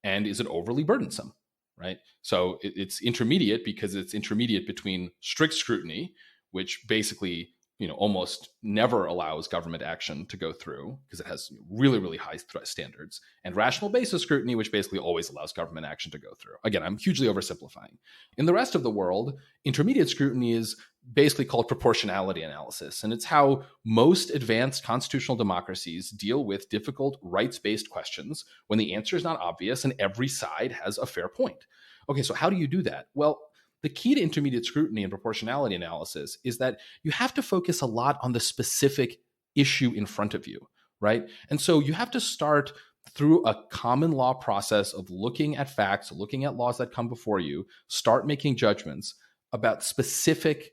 And is it overly burdensome, right? So it's intermediate because it's intermediate between strict scrutiny, which basically almost never allows government action to go through because it has really, really high standards, and rational basis scrutiny, which basically always allows government action to go through. Again, I'm hugely oversimplifying. In the rest of the world, intermediate scrutiny is basically called proportionality analysis, and it's how most advanced constitutional democracies deal with difficult rights-based questions when the answer is not obvious and every side has a fair point. Okay, so how do you do that? Well, the key to intermediate scrutiny and proportionality analysis is that you have to focus a lot on the specific issue in front of you, right? And so you have to start through a common law process of looking at facts, looking at laws that come before you, start making judgments about specific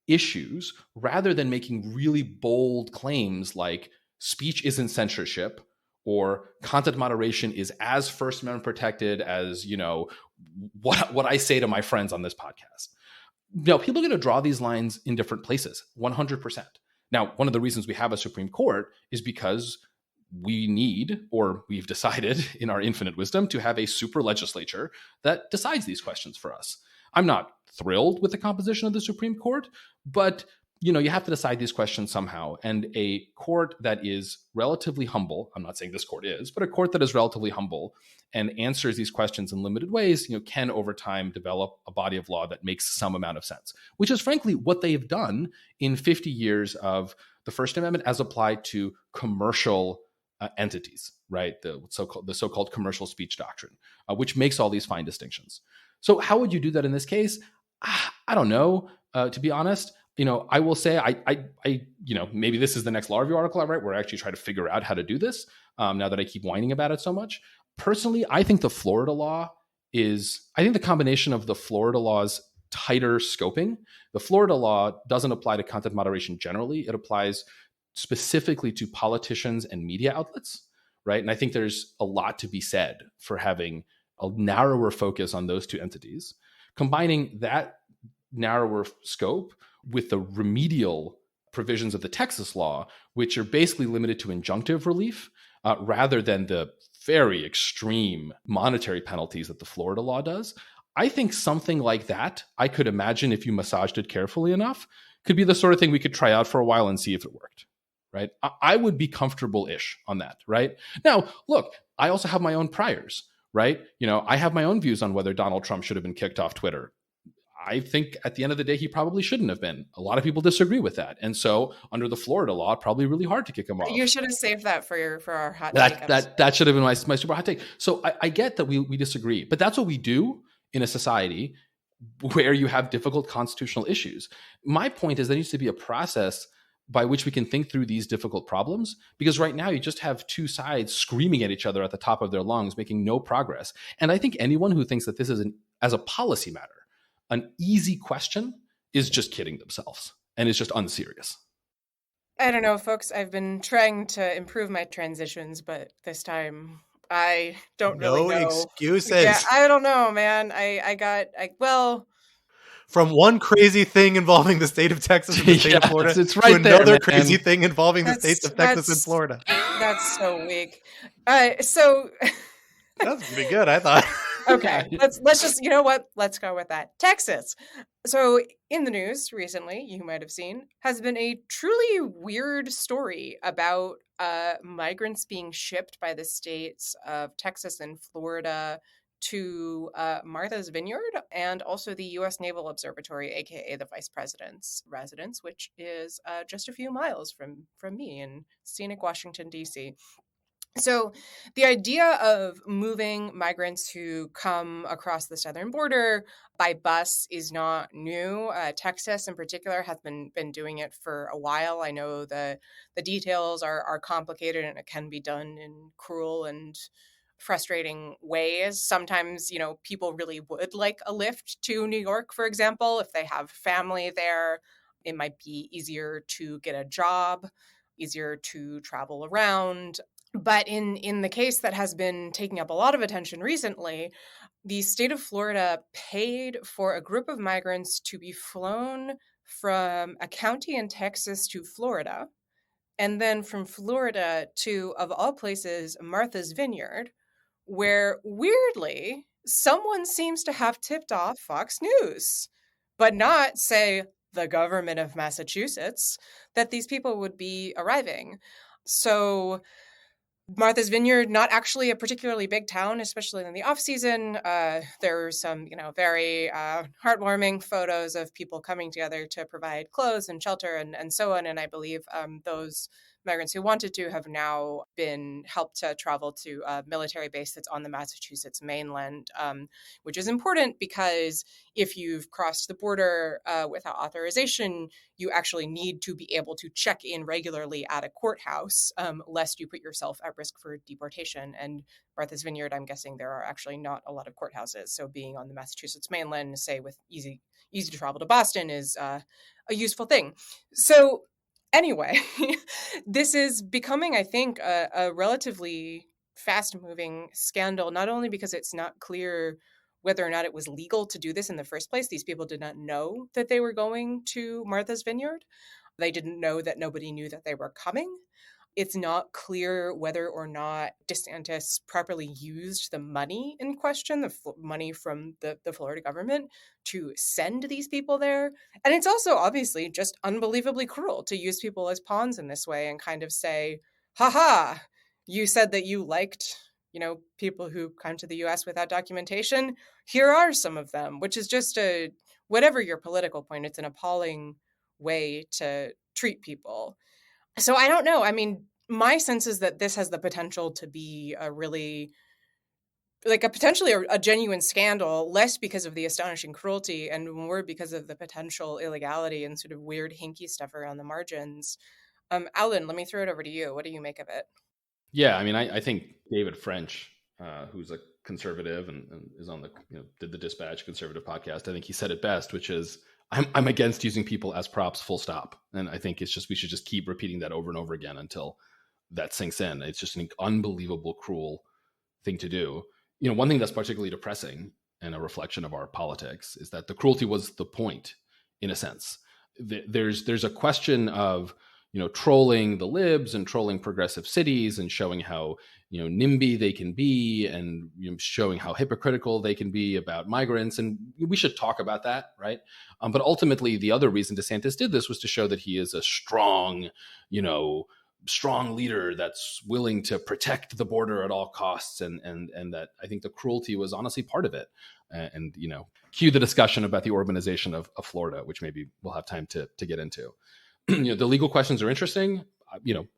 issues rather than making really bold claims like speech isn't censorship or content moderation is as First Amendment protected as, what I say to my friends on this podcast. People are going to draw these lines in different places, 100%. Now, one of the reasons we have a Supreme Court is because we need, or we've decided in our infinite wisdom, to have a super legislature that decides these questions for us. I'm not thrilled with the composition of the Supreme Court, but you have to decide these questions somehow. And a court that is relatively humble, I'm not saying this court is, but a court that is relatively humble and answers these questions in limited ways, can over time develop a body of law that makes some amount of sense, which is frankly what they have done in 50 years of the First Amendment as applied to commercial entities, right? The so-called commercial speech doctrine, which makes all these fine distinctions. So how would you do that in this case? I don't know, to be honest. I will say, maybe this is the next law review article I write where I actually try to figure out how to do this now that I keep whining about it so much. Personally, I think the combination of the Florida law's tighter scoping, the Florida law doesn't apply to content moderation generally. It applies specifically to politicians and media outlets, right? And I think there's a lot to be said for having a narrower focus on those two entities. Combining that narrower scope with the remedial provisions of the Texas law, which are basically limited to injunctive relief, rather than the very extreme monetary penalties that the Florida law does. I think something like that, I could imagine if you massaged it carefully enough, could be the sort of thing we could try out for a while and see if it worked, right? I would be comfortable-ish on that, right? Now, look, I also have my own priors, right? I have my own views on whether Donald Trump should have been kicked off Twitter. I think at the end of the day, he probably shouldn't have been. A lot of people disagree with that. And so under the Florida law, probably really hard to kick him off. You should have saved that for our hot take episode. That should have been my super hot take. So I get that we disagree, but that's what we do in a society where you have difficult constitutional issues. My point is there needs to be a process by which we can think through these difficult problems, because right now you just have two sides screaming at each other at the top of their lungs, making no progress. And I think anyone who thinks that this is, as a policy matter, an easy question is just kidding themselves and is just unserious. I don't know, folks. I've been trying to improve my transitions, but this time I don't really know. No excuses. Yeah, I don't know, man. Well, from one crazy thing involving the state of Texas and the state of Florida it's right to another there, crazy thing involving the states of Texas and Florida. That's so weak. So that's pretty good, I thought. Okay, let's just, you know what? Let's go with that. Texas. So in the news recently, you might have seen, has been a truly weird story about migrants being shipped by the states of Texas and Florida to Martha's Vineyard and also the U.S. Naval Observatory, aka the Vice President's residence, which is just a few miles from me in scenic Washington, D.C. So the idea of moving migrants who come across the southern border by bus is not new. Texas in particular has been doing it for a while. I know the details are complicated and it can be done in cruel and frustrating ways. Sometimes, people really would like a lift to New York, for example, if they have family there. It might be easier to get a job, easier to travel around. But in the case that has been taking up a lot of attention recently, the state of Florida paid for a group of migrants to be flown from a county in Texas to Florida, and then from Florida to, of all places, Martha's Vineyard, where weirdly, someone seems to have tipped off Fox News, but not, say, the government of Massachusetts, that these people would be arriving. So Martha's Vineyard, not actually a particularly big town, especially in the off season. There are some, very heartwarming photos of people coming together to provide clothes and shelter and so on. And I believe those migrants who wanted to have now been helped to travel to a military base that's on the Massachusetts mainland, which is important because if you've crossed the border without authorization, you actually need to be able to check in regularly at a courthouse, lest you put yourself at risk for deportation. And Martha's Vineyard, I'm guessing there are actually not a lot of courthouses. So being on the Massachusetts mainland, say with easy to travel to Boston, is a useful thing. So anyway, this is becoming, I think, a relatively fast-moving scandal, not only because it's not clear whether or not it was legal to do this in the first place. These people did not know that they were going to Martha's Vineyard. They didn't know that nobody knew that they were coming. It's not clear whether or not DeSantis properly used the money in question, the money from the Florida government, to send these people there. And it's also obviously just unbelievably cruel to use people as pawns in this way and kind of say, haha, you said that you liked, people who come to the US without documentation. Here are some of them, which is just whatever your political point, it's an appalling way to treat people. So I don't know. I mean, my sense is that this has the potential to be potentially a genuine scandal, less because of the astonishing cruelty and more because of the potential illegality and sort of weird hinky stuff around the margins. Alan, let me throw it over to you. What do you make of it? Yeah, I mean, I think David French, who's a conservative and is on the did the Dispatch conservative podcast, I think he said it best, which is, I'm against using people as props, full stop. And I think we should just keep repeating that over and over again until that sinks in. It's just an unbelievable, cruel thing to do. One thing that's particularly depressing and a reflection of our politics is that the cruelty was the point, in a sense. There's a question of trolling the libs and trolling progressive cities and showing how NIMBY they can be and showing how hypocritical they can be about migrants. And we should talk about that, right? But ultimately, the other reason DeSantis did this was to show that he is a strong leader that's willing to protect the border at all costs. And that I think the cruelty was honestly part of it. and cue the discussion about the urbanization of Florida, which maybe we'll have time to get into. The legal questions are interesting.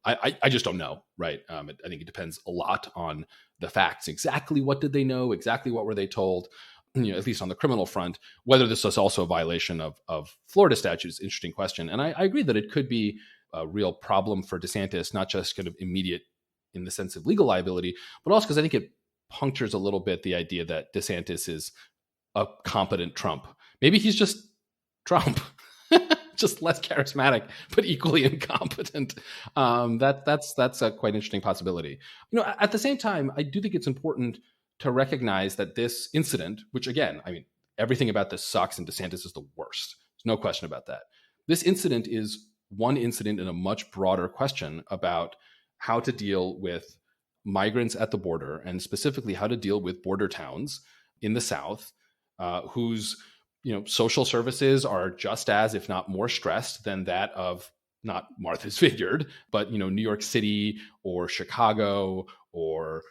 I just don't know, right? I think it depends a lot on the facts. Exactly what did they know? Exactly what were they told? At least on the criminal front, whether this was also a violation of Florida statutes, interesting question. And I agree that it could be a real problem for DeSantis, not just kind of immediate in the sense of legal liability, but also because I think it punctures a little bit the idea that DeSantis is a competent Trump. Maybe he's just Trump. Just less charismatic, but equally incompetent. That's a quite interesting possibility. At the same time, I do think it's important to recognize that this incident, which again, I mean, everything about this sucks and DeSantis is the worst. There's no question about that. This incident is one incident in a much broader question about how to deal with migrants at the border, and specifically how to deal with border towns in the South, whose social services are just as, if not more stressed than that of not Martha's Vineyard, but New York City or Chicago or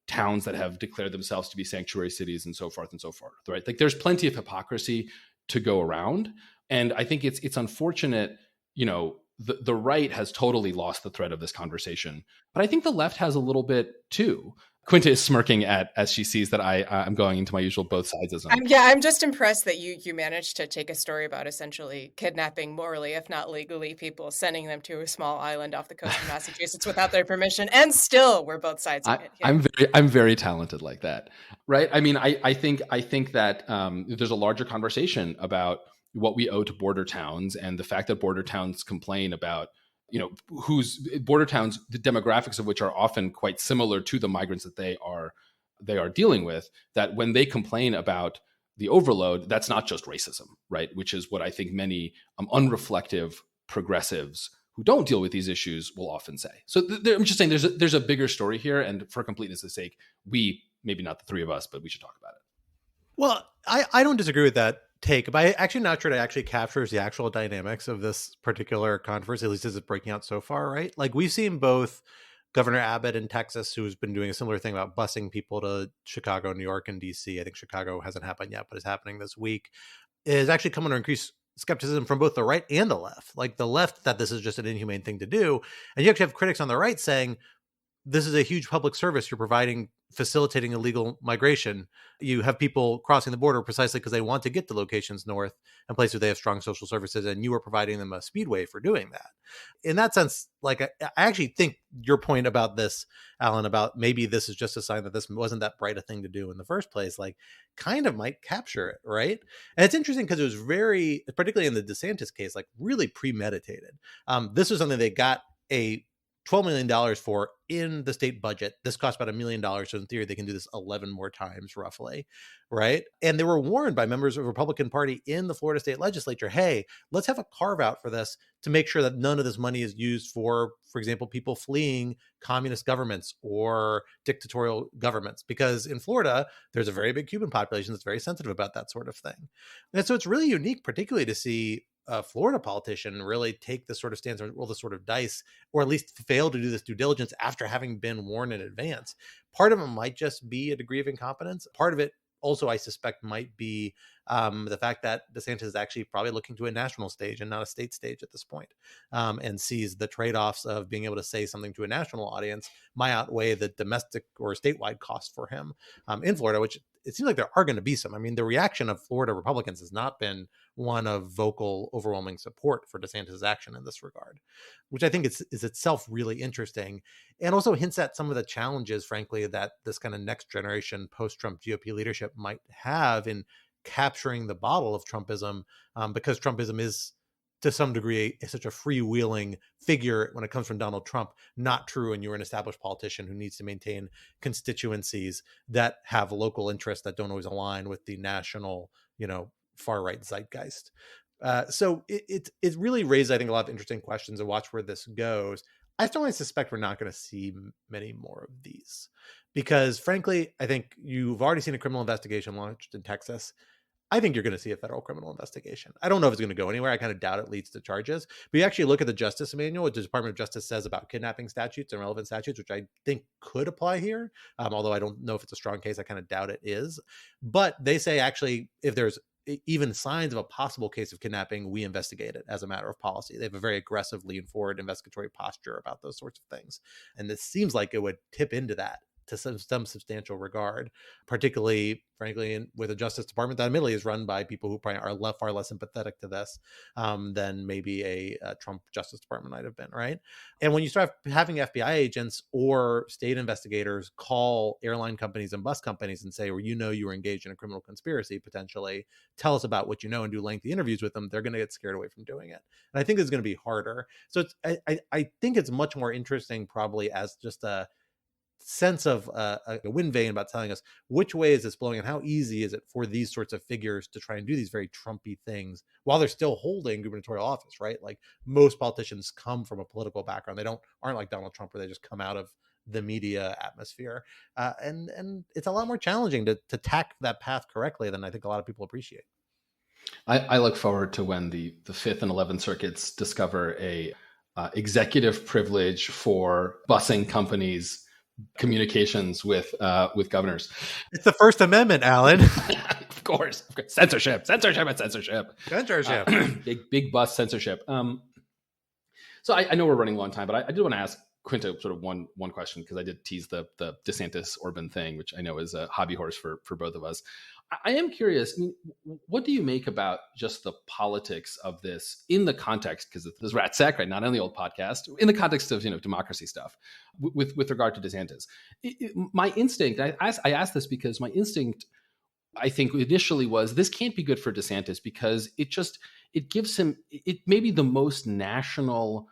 towns that have declared themselves to be sanctuary cities and so forth and so forth, right? Like there's plenty of hypocrisy to go around. And I think it's unfortunate, the right has totally lost the thread of this conversation, but I think the left has a little bit too. Quinta is smirking as she sees that I'm going into my usual both sidesism. I'm just impressed that you managed to take a story about essentially kidnapping morally, if not legally, people, sending them to a small island off the coast of Massachusetts without their permission, and still we're both sides of it. Yeah. I'm very talented like that, right? I mean, I think that there's a larger conversation about what we owe to border towns and the fact that border towns complain about whose border towns, the demographics of which are often quite similar to the migrants that they are dealing with, that when they complain about the overload, that's not just racism, right? Which is what I think many unreflective progressives who don't deal with these issues will often say. So I'm just saying there's a bigger story here, and for completeness' sake, maybe not the three of us, but we should talk about it. Well, I don't disagree with that take, but I'm actually not sure it actually captures the actual dynamics of this particular controversy, at least as it's breaking out so far, right? Like we've seen both Governor Abbott in Texas, who's been doing a similar thing about busing people to Chicago, New York, and DC. I think Chicago hasn't happened yet, but it's happening this week, is actually come under increased skepticism from both the right and the left. Like the left, that this is just an inhumane thing to do. And you actually have critics on the right saying, this is a huge public service you're providing, facilitating illegal migration. You have people crossing the border precisely because they want to get to locations north and places where they have strong social services, and you are providing them a speedway for doing that. In that sense, like I actually think your point about this, Alan, about maybe this is just a sign that this wasn't that bright a thing to do in the first place, like kind of might capture it, right? And it's interesting because it was very, particularly in the DeSantis case, like really premeditated. This was something they got a $12 million for in the state budget. This cost about $1 million. So in theory, they can do this 11 more times roughly, right? And they were warned by members of the Republican Party in the Florida state legislature, hey, let's have a carve out for this to make sure that none of this money is used for example, people fleeing communist governments or dictatorial governments. Because in Florida, there's a very big Cuban population that's very sensitive about that sort of thing. And so it's really unique, particularly to see a Florida politician really take this sort of stance or roll this sort of dice, or at least fail to do this due diligence after having been warned in advance. Part of it might just be a degree of incompetence. Part of it also, I suspect, might be the fact that DeSantis is actually probably looking to a national stage and not a state stage at this point, and sees the trade-offs of being able to say something to a national audience might outweigh the domestic or statewide cost for him in Florida, which it seems like there are going to be some. I mean, the reaction of Florida Republicans has not been one of vocal, overwhelming support for DeSantis' action in this regard, which I think is itself really interesting, and also hints at some of the challenges, frankly, that this kind of next generation post-Trump GOP leadership might have in capturing the bottle of Trumpism, because Trumpism is, to some degree, such a freewheeling figure when it comes from Donald Trump. Not true when you're an established politician who needs to maintain constituencies that have local interests that don't always align with the national, far right zeitgeist. So it really raised, I think, a lot of interesting questions, and watch where this goes. I strongly suspect we're not going to see many more of these, because frankly, I think you've already seen a criminal investigation launched in Texas. I think you're going to see a federal criminal investigation. I don't know if it's going to go anywhere. I kind of doubt it leads to charges. But you actually look at the Justice Manual, what the Department of Justice says about kidnapping statutes and relevant statutes, which I think could apply here. Although I don't know if it's a strong case. I kind of doubt it is. But they say actually, if there's even signs of a possible case of kidnapping, we investigate it as a matter of policy. They have a very aggressive lean forward investigatory posture about those sorts of things. And this seems like it would tip into that to some substantial regard, particularly, frankly, with a Justice Department that admittedly is run by people who probably are far less sympathetic to this than maybe a Trump Justice Department might have been, right? And when you start having FBI agents or state investigators call airline companies and bus companies and say, well, you know, you were engaged in a criminal conspiracy, potentially, tell us about what you know, and do lengthy interviews with them, they're going to get scared away from doing it. And I think it's going to be harder. So I think it's much more interesting probably as just a sense of a wind vane about telling us which way is this blowing and how easy is it for these sorts of figures to try and do these very Trumpy things while they're still holding gubernatorial office, right? Like most politicians come from a political background. They aren't like Donald Trump where they just come out of the media atmosphere. And it's a lot more challenging to tack that path correctly than I think a lot of people appreciate. I look forward to when the 5th and 11th circuits discover a executive privilege for busing companies communications with governors. It's the First Amendment, Alan. Of course. Censorship. Big bus censorship. So I know we're running a long time, but I did want to ask Quinta sort of one question, because I did tease the DeSantis Orban thing, which I know is a hobby horse for both of us. I am curious, I mean, what do you make about just the politics of this in the context, because this Rat Sack, right, not on the old podcast, in the context of, democracy stuff with regard to DeSantis? My instinct, I asked this because my instinct, I think initially was, this can't be good for DeSantis because it gives him, it may be the most national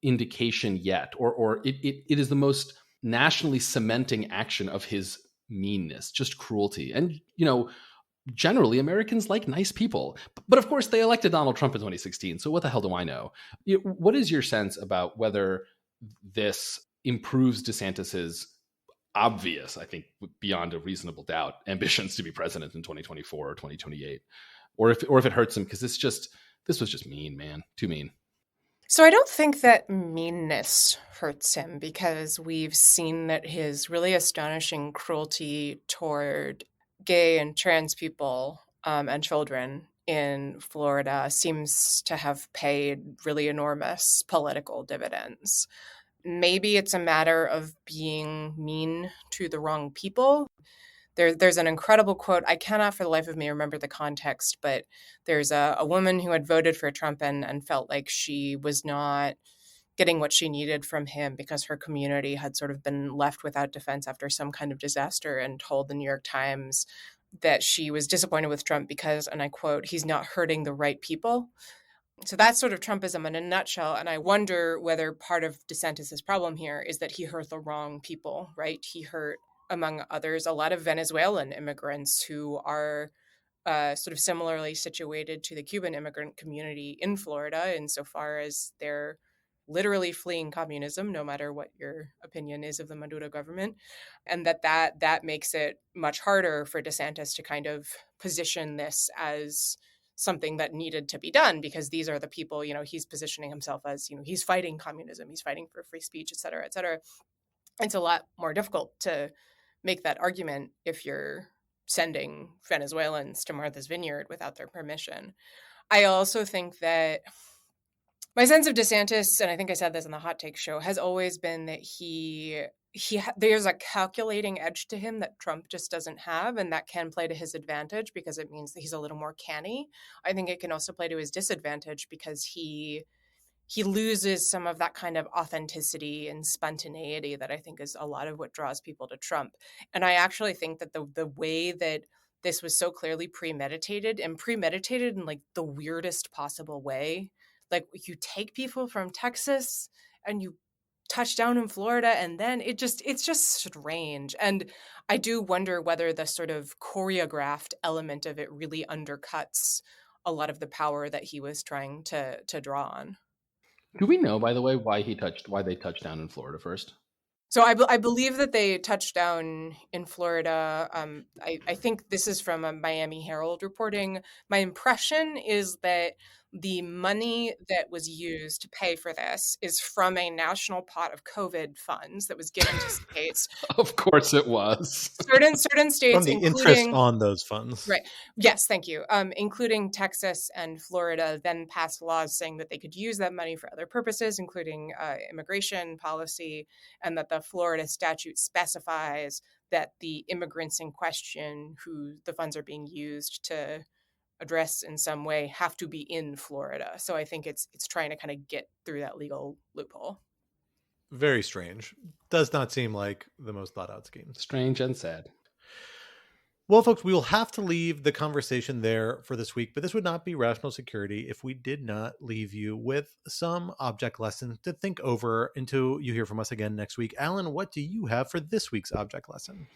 indication yet, or it is the most nationally cementing action of his meanness, just cruelty. And, generally Americans like nice people, but of course they elected Donald Trump in 2016. So what the hell do I know? What is your sense about whether this improves DeSantis's obvious, I think beyond a reasonable doubt, ambitions to be president in 2024 or 2028, or if it hurts him because this was just mean, man, too mean? So I don't think that meanness hurts him, because we've seen that his really astonishing cruelty toward gay and trans people and children in Florida seems to have paid really enormous political dividends. Maybe it's a matter of being mean to the wrong people. There's an incredible quote. I cannot for the life of me remember the context, but there's a woman who had voted for Trump and felt like she was not getting what she needed from him because her community had sort of been left without defense after some kind of disaster, and told the New York Times that she was disappointed with Trump because, and I quote, he's not hurting the right people. So that's sort of Trumpism in a nutshell. And I wonder whether part of DeSantis's problem here is that he hurt the wrong people, right? He hurt, among others, a lot of Venezuelan immigrants who are sort of similarly situated to the Cuban immigrant community in Florida, insofar as they're literally fleeing communism, no matter what your opinion is of the Maduro government. And that makes it much harder for DeSantis to kind of position this as something that needed to be done, because these are the people, he's positioning himself as, he's fighting communism, he's fighting for free speech, et cetera, et cetera. It's a lot more difficult to make that argument if you're sending Venezuelans to Martha's Vineyard without their permission. I also think that my sense of DeSantis, and I think I said this on the Hot Take show, has always been that there's a calculating edge to him that Trump just doesn't have, and that can play to his advantage because it means that he's a little more canny. I think it can also play to his disadvantage because he loses some of that kind of authenticity and spontaneity that I think is a lot of what draws people to Trump. And I actually think that the way that this was so clearly premeditated in like the weirdest possible way, like you take people from Texas and you touch down in Florida, and then it's just strange. And I do wonder whether the sort of choreographed element of it really undercuts a lot of the power that he was trying to draw on. Do we know, by the way, why they touched down in Florida first? So I believe that they touched down in Florida. I think this is from a Miami Herald reporting. My impression is that the money that was used to pay for this is from a national pot of COVID funds that was given to states. Of course it was. Certain From states, the interest including on those funds. right. Yes, thank you. Including Texas and Florida, then passed laws saying that they could use that money for other purposes, including immigration policy, and that the Florida statute specifies that the immigrants in question, who the funds are being used to address in some way, have to be in Florida. So I think it's trying to kind of get through that legal loophole. Very strange. Does not seem like the most thought out scheme. Strange and sad. Well, folks, we will have to leave the conversation there for this week, but this would not be Rational Security if we did not leave you with some object lesson to think over until you hear from us again next week. Alan, what do you have for this week's object lesson?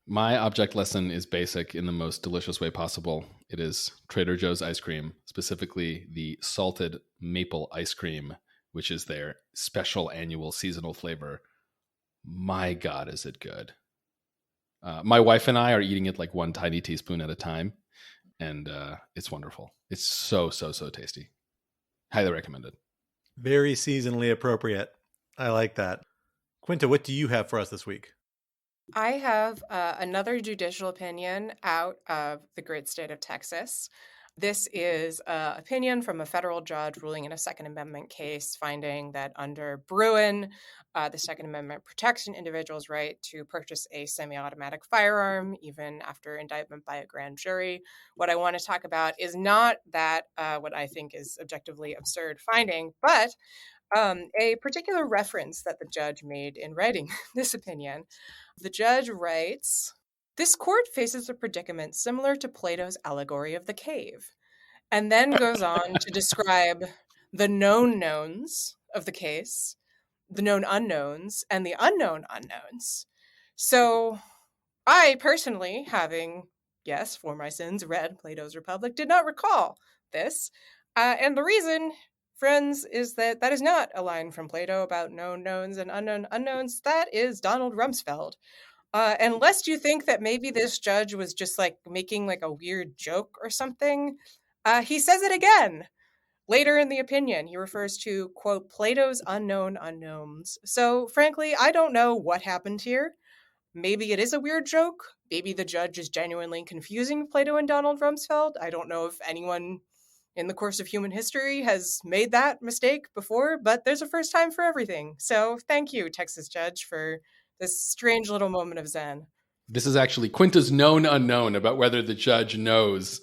My object lesson is basic in the most delicious way possible. It is Trader Joe's ice cream, specifically the salted maple ice cream, which is their special annual seasonal flavor. My God, is it good. My wife and I are eating it like one tiny teaspoon at a time, and it's wonderful. It's so tasty. Highly recommended. Very seasonally appropriate. I like that. Quinta, what do you have for us this week? I have another judicial opinion out of the great state of Texas. This is an opinion from a federal judge ruling in a Second Amendment case, finding that under Bruin, the Second Amendment protects an individual's right to purchase a semi-automatic firearm, even after indictment by a grand jury. What I want to talk about is not that what I think is objectively absurd finding, but a particular reference that the judge made in writing this opinion. The judge writes, "This court faces a predicament similar to Plato's allegory of the cave," and then goes on to describe the known knowns of the case, the known unknowns, and the unknown unknowns. So I personally, having, yes, for my sins, read Plato's Republic, did not recall this. And the reason, friends, is that that is not a line from Plato about known knowns and unknown unknowns. That is Donald Rumsfeld. And lest you think that maybe this judge was just like making like a weird joke or something, he says it again. Later in the opinion, he refers to, quote, Plato's unknown unknowns. So frankly, I don't know what happened here. Maybe it is a weird joke. Maybe the judge is genuinely confusing Plato and Donald Rumsfeld. I don't know if anyone in the course of human history has made that mistake before, but there's a first time for everything. So thank you, Texas judge, for this strange little moment of zen. This is actually Quinta's known unknown about whether the judge knows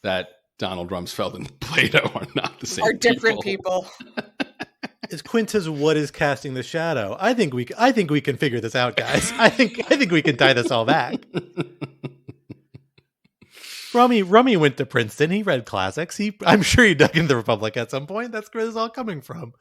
that Donald Rumsfeld and Plato are not the same. Are different people. Is Quinta's what is casting the shadow? I think we can figure this out, guys. I think we can tie this all back. Rummy went to Princeton. He read classics. I'm sure he dug into the Republic at some point. That's where this is all coming from.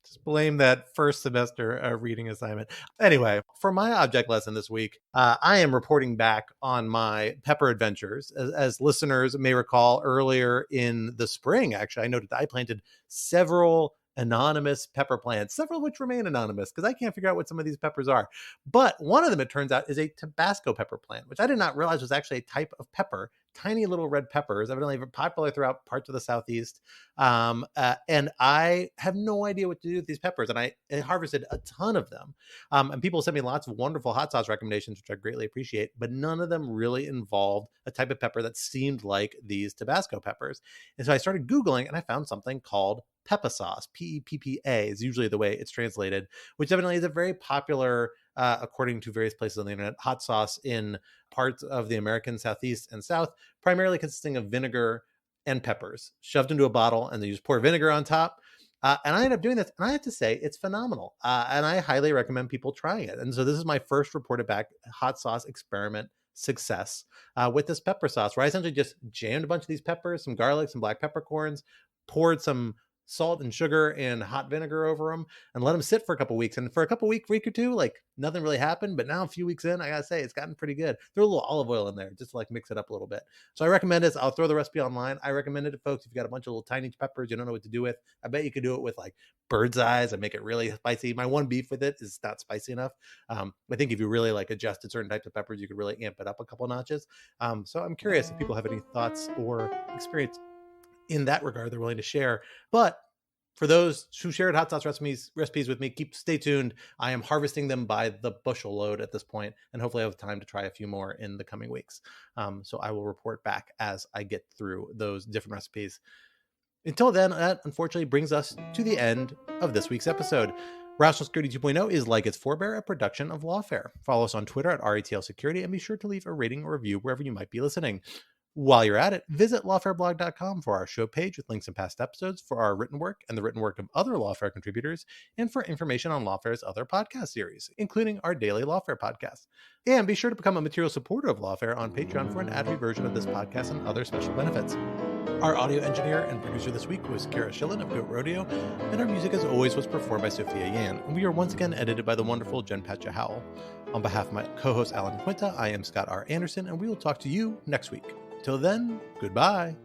Just blame that first semester reading assignment. Anyway, for my object lesson this week, I am reporting back on my pepper adventures. As listeners may recall, earlier in the spring, actually, I noted that I planted several anonymous pepper plants, several of which remain anonymous because I can't figure out what some of these peppers are. But one of them, it turns out, is a Tabasco pepper plant, which I did not realize was actually a type of pepper. Tiny little red peppers, evidently popular throughout parts of the Southeast. And I have no idea what to do with these peppers. And I harvested a ton of them. And people sent me lots of wonderful hot sauce recommendations, which I greatly appreciate. But none of them really involved a type of pepper that seemed like these Tabasco peppers. And so I started Googling and I found something called Peppa sauce. P-E-P-P-A is usually the way it's translated, which evidently is a very popular, according to various places on the internet, hot sauce in parts of the American Southeast and South, primarily consisting of vinegar and peppers shoved into a bottle, and they just pour vinegar on top. And I ended up doing this, and I have to say it's phenomenal. And I highly recommend people trying it. And so this is my first reported back hot sauce experiment success with this pepper sauce, where I essentially just jammed a bunch of these peppers, some garlic, some black peppercorns, poured some salt and sugar and hot vinegar over them and let them sit for a couple weeks. And for a couple week or two, like nothing really happened. But now a few weeks in, I gotta say it's gotten pretty good. Throw a little olive oil in there just to like mix it up a little bit. So I recommend this. I'll throw the recipe online. I recommend it to folks if you got a bunch of little tiny peppers you don't know what to do with. I bet you could do it with like bird's eyes and make it really spicy. My one beef with it is not spicy enough. I think if you really like adjusted certain types of peppers, you could really amp it up a couple notches. So I'm curious if people have any thoughts or experience in that regard they're willing to share. But for those who shared hot sauce recipes with me, stay tuned. I am harvesting them by the bushel load at this point, and hopefully I have time to try a few more in the coming weeks. So I will report back as I get through those different recipes. Until then, that unfortunately brings us to the end of this week's episode. Rational Security 2.0 is, like its forebear, a production of Lawfare. Follow us on Twitter at RETL Security, and be sure to leave a rating or review wherever you might be listening. While you're at it, visit lawfareblog.com for our show page with links and past episodes, for our written work and the written work of other Lawfare contributors, and for information on Lawfare's other podcast series, including our daily Lawfare podcast. And be sure to become a material supporter of Lawfare on Patreon for an ad-free version of this podcast and other special benefits. Our audio engineer and producer this week was Kara Schillen of Goat Rodeo, and our music, as always, was performed by Sophia Yan. And we are once again edited by the wonderful Jen Patcha Howell. On behalf of my co-host Alan Quinta, I am Scott R. Anderson, and we will talk to you next week. Till then, goodbye.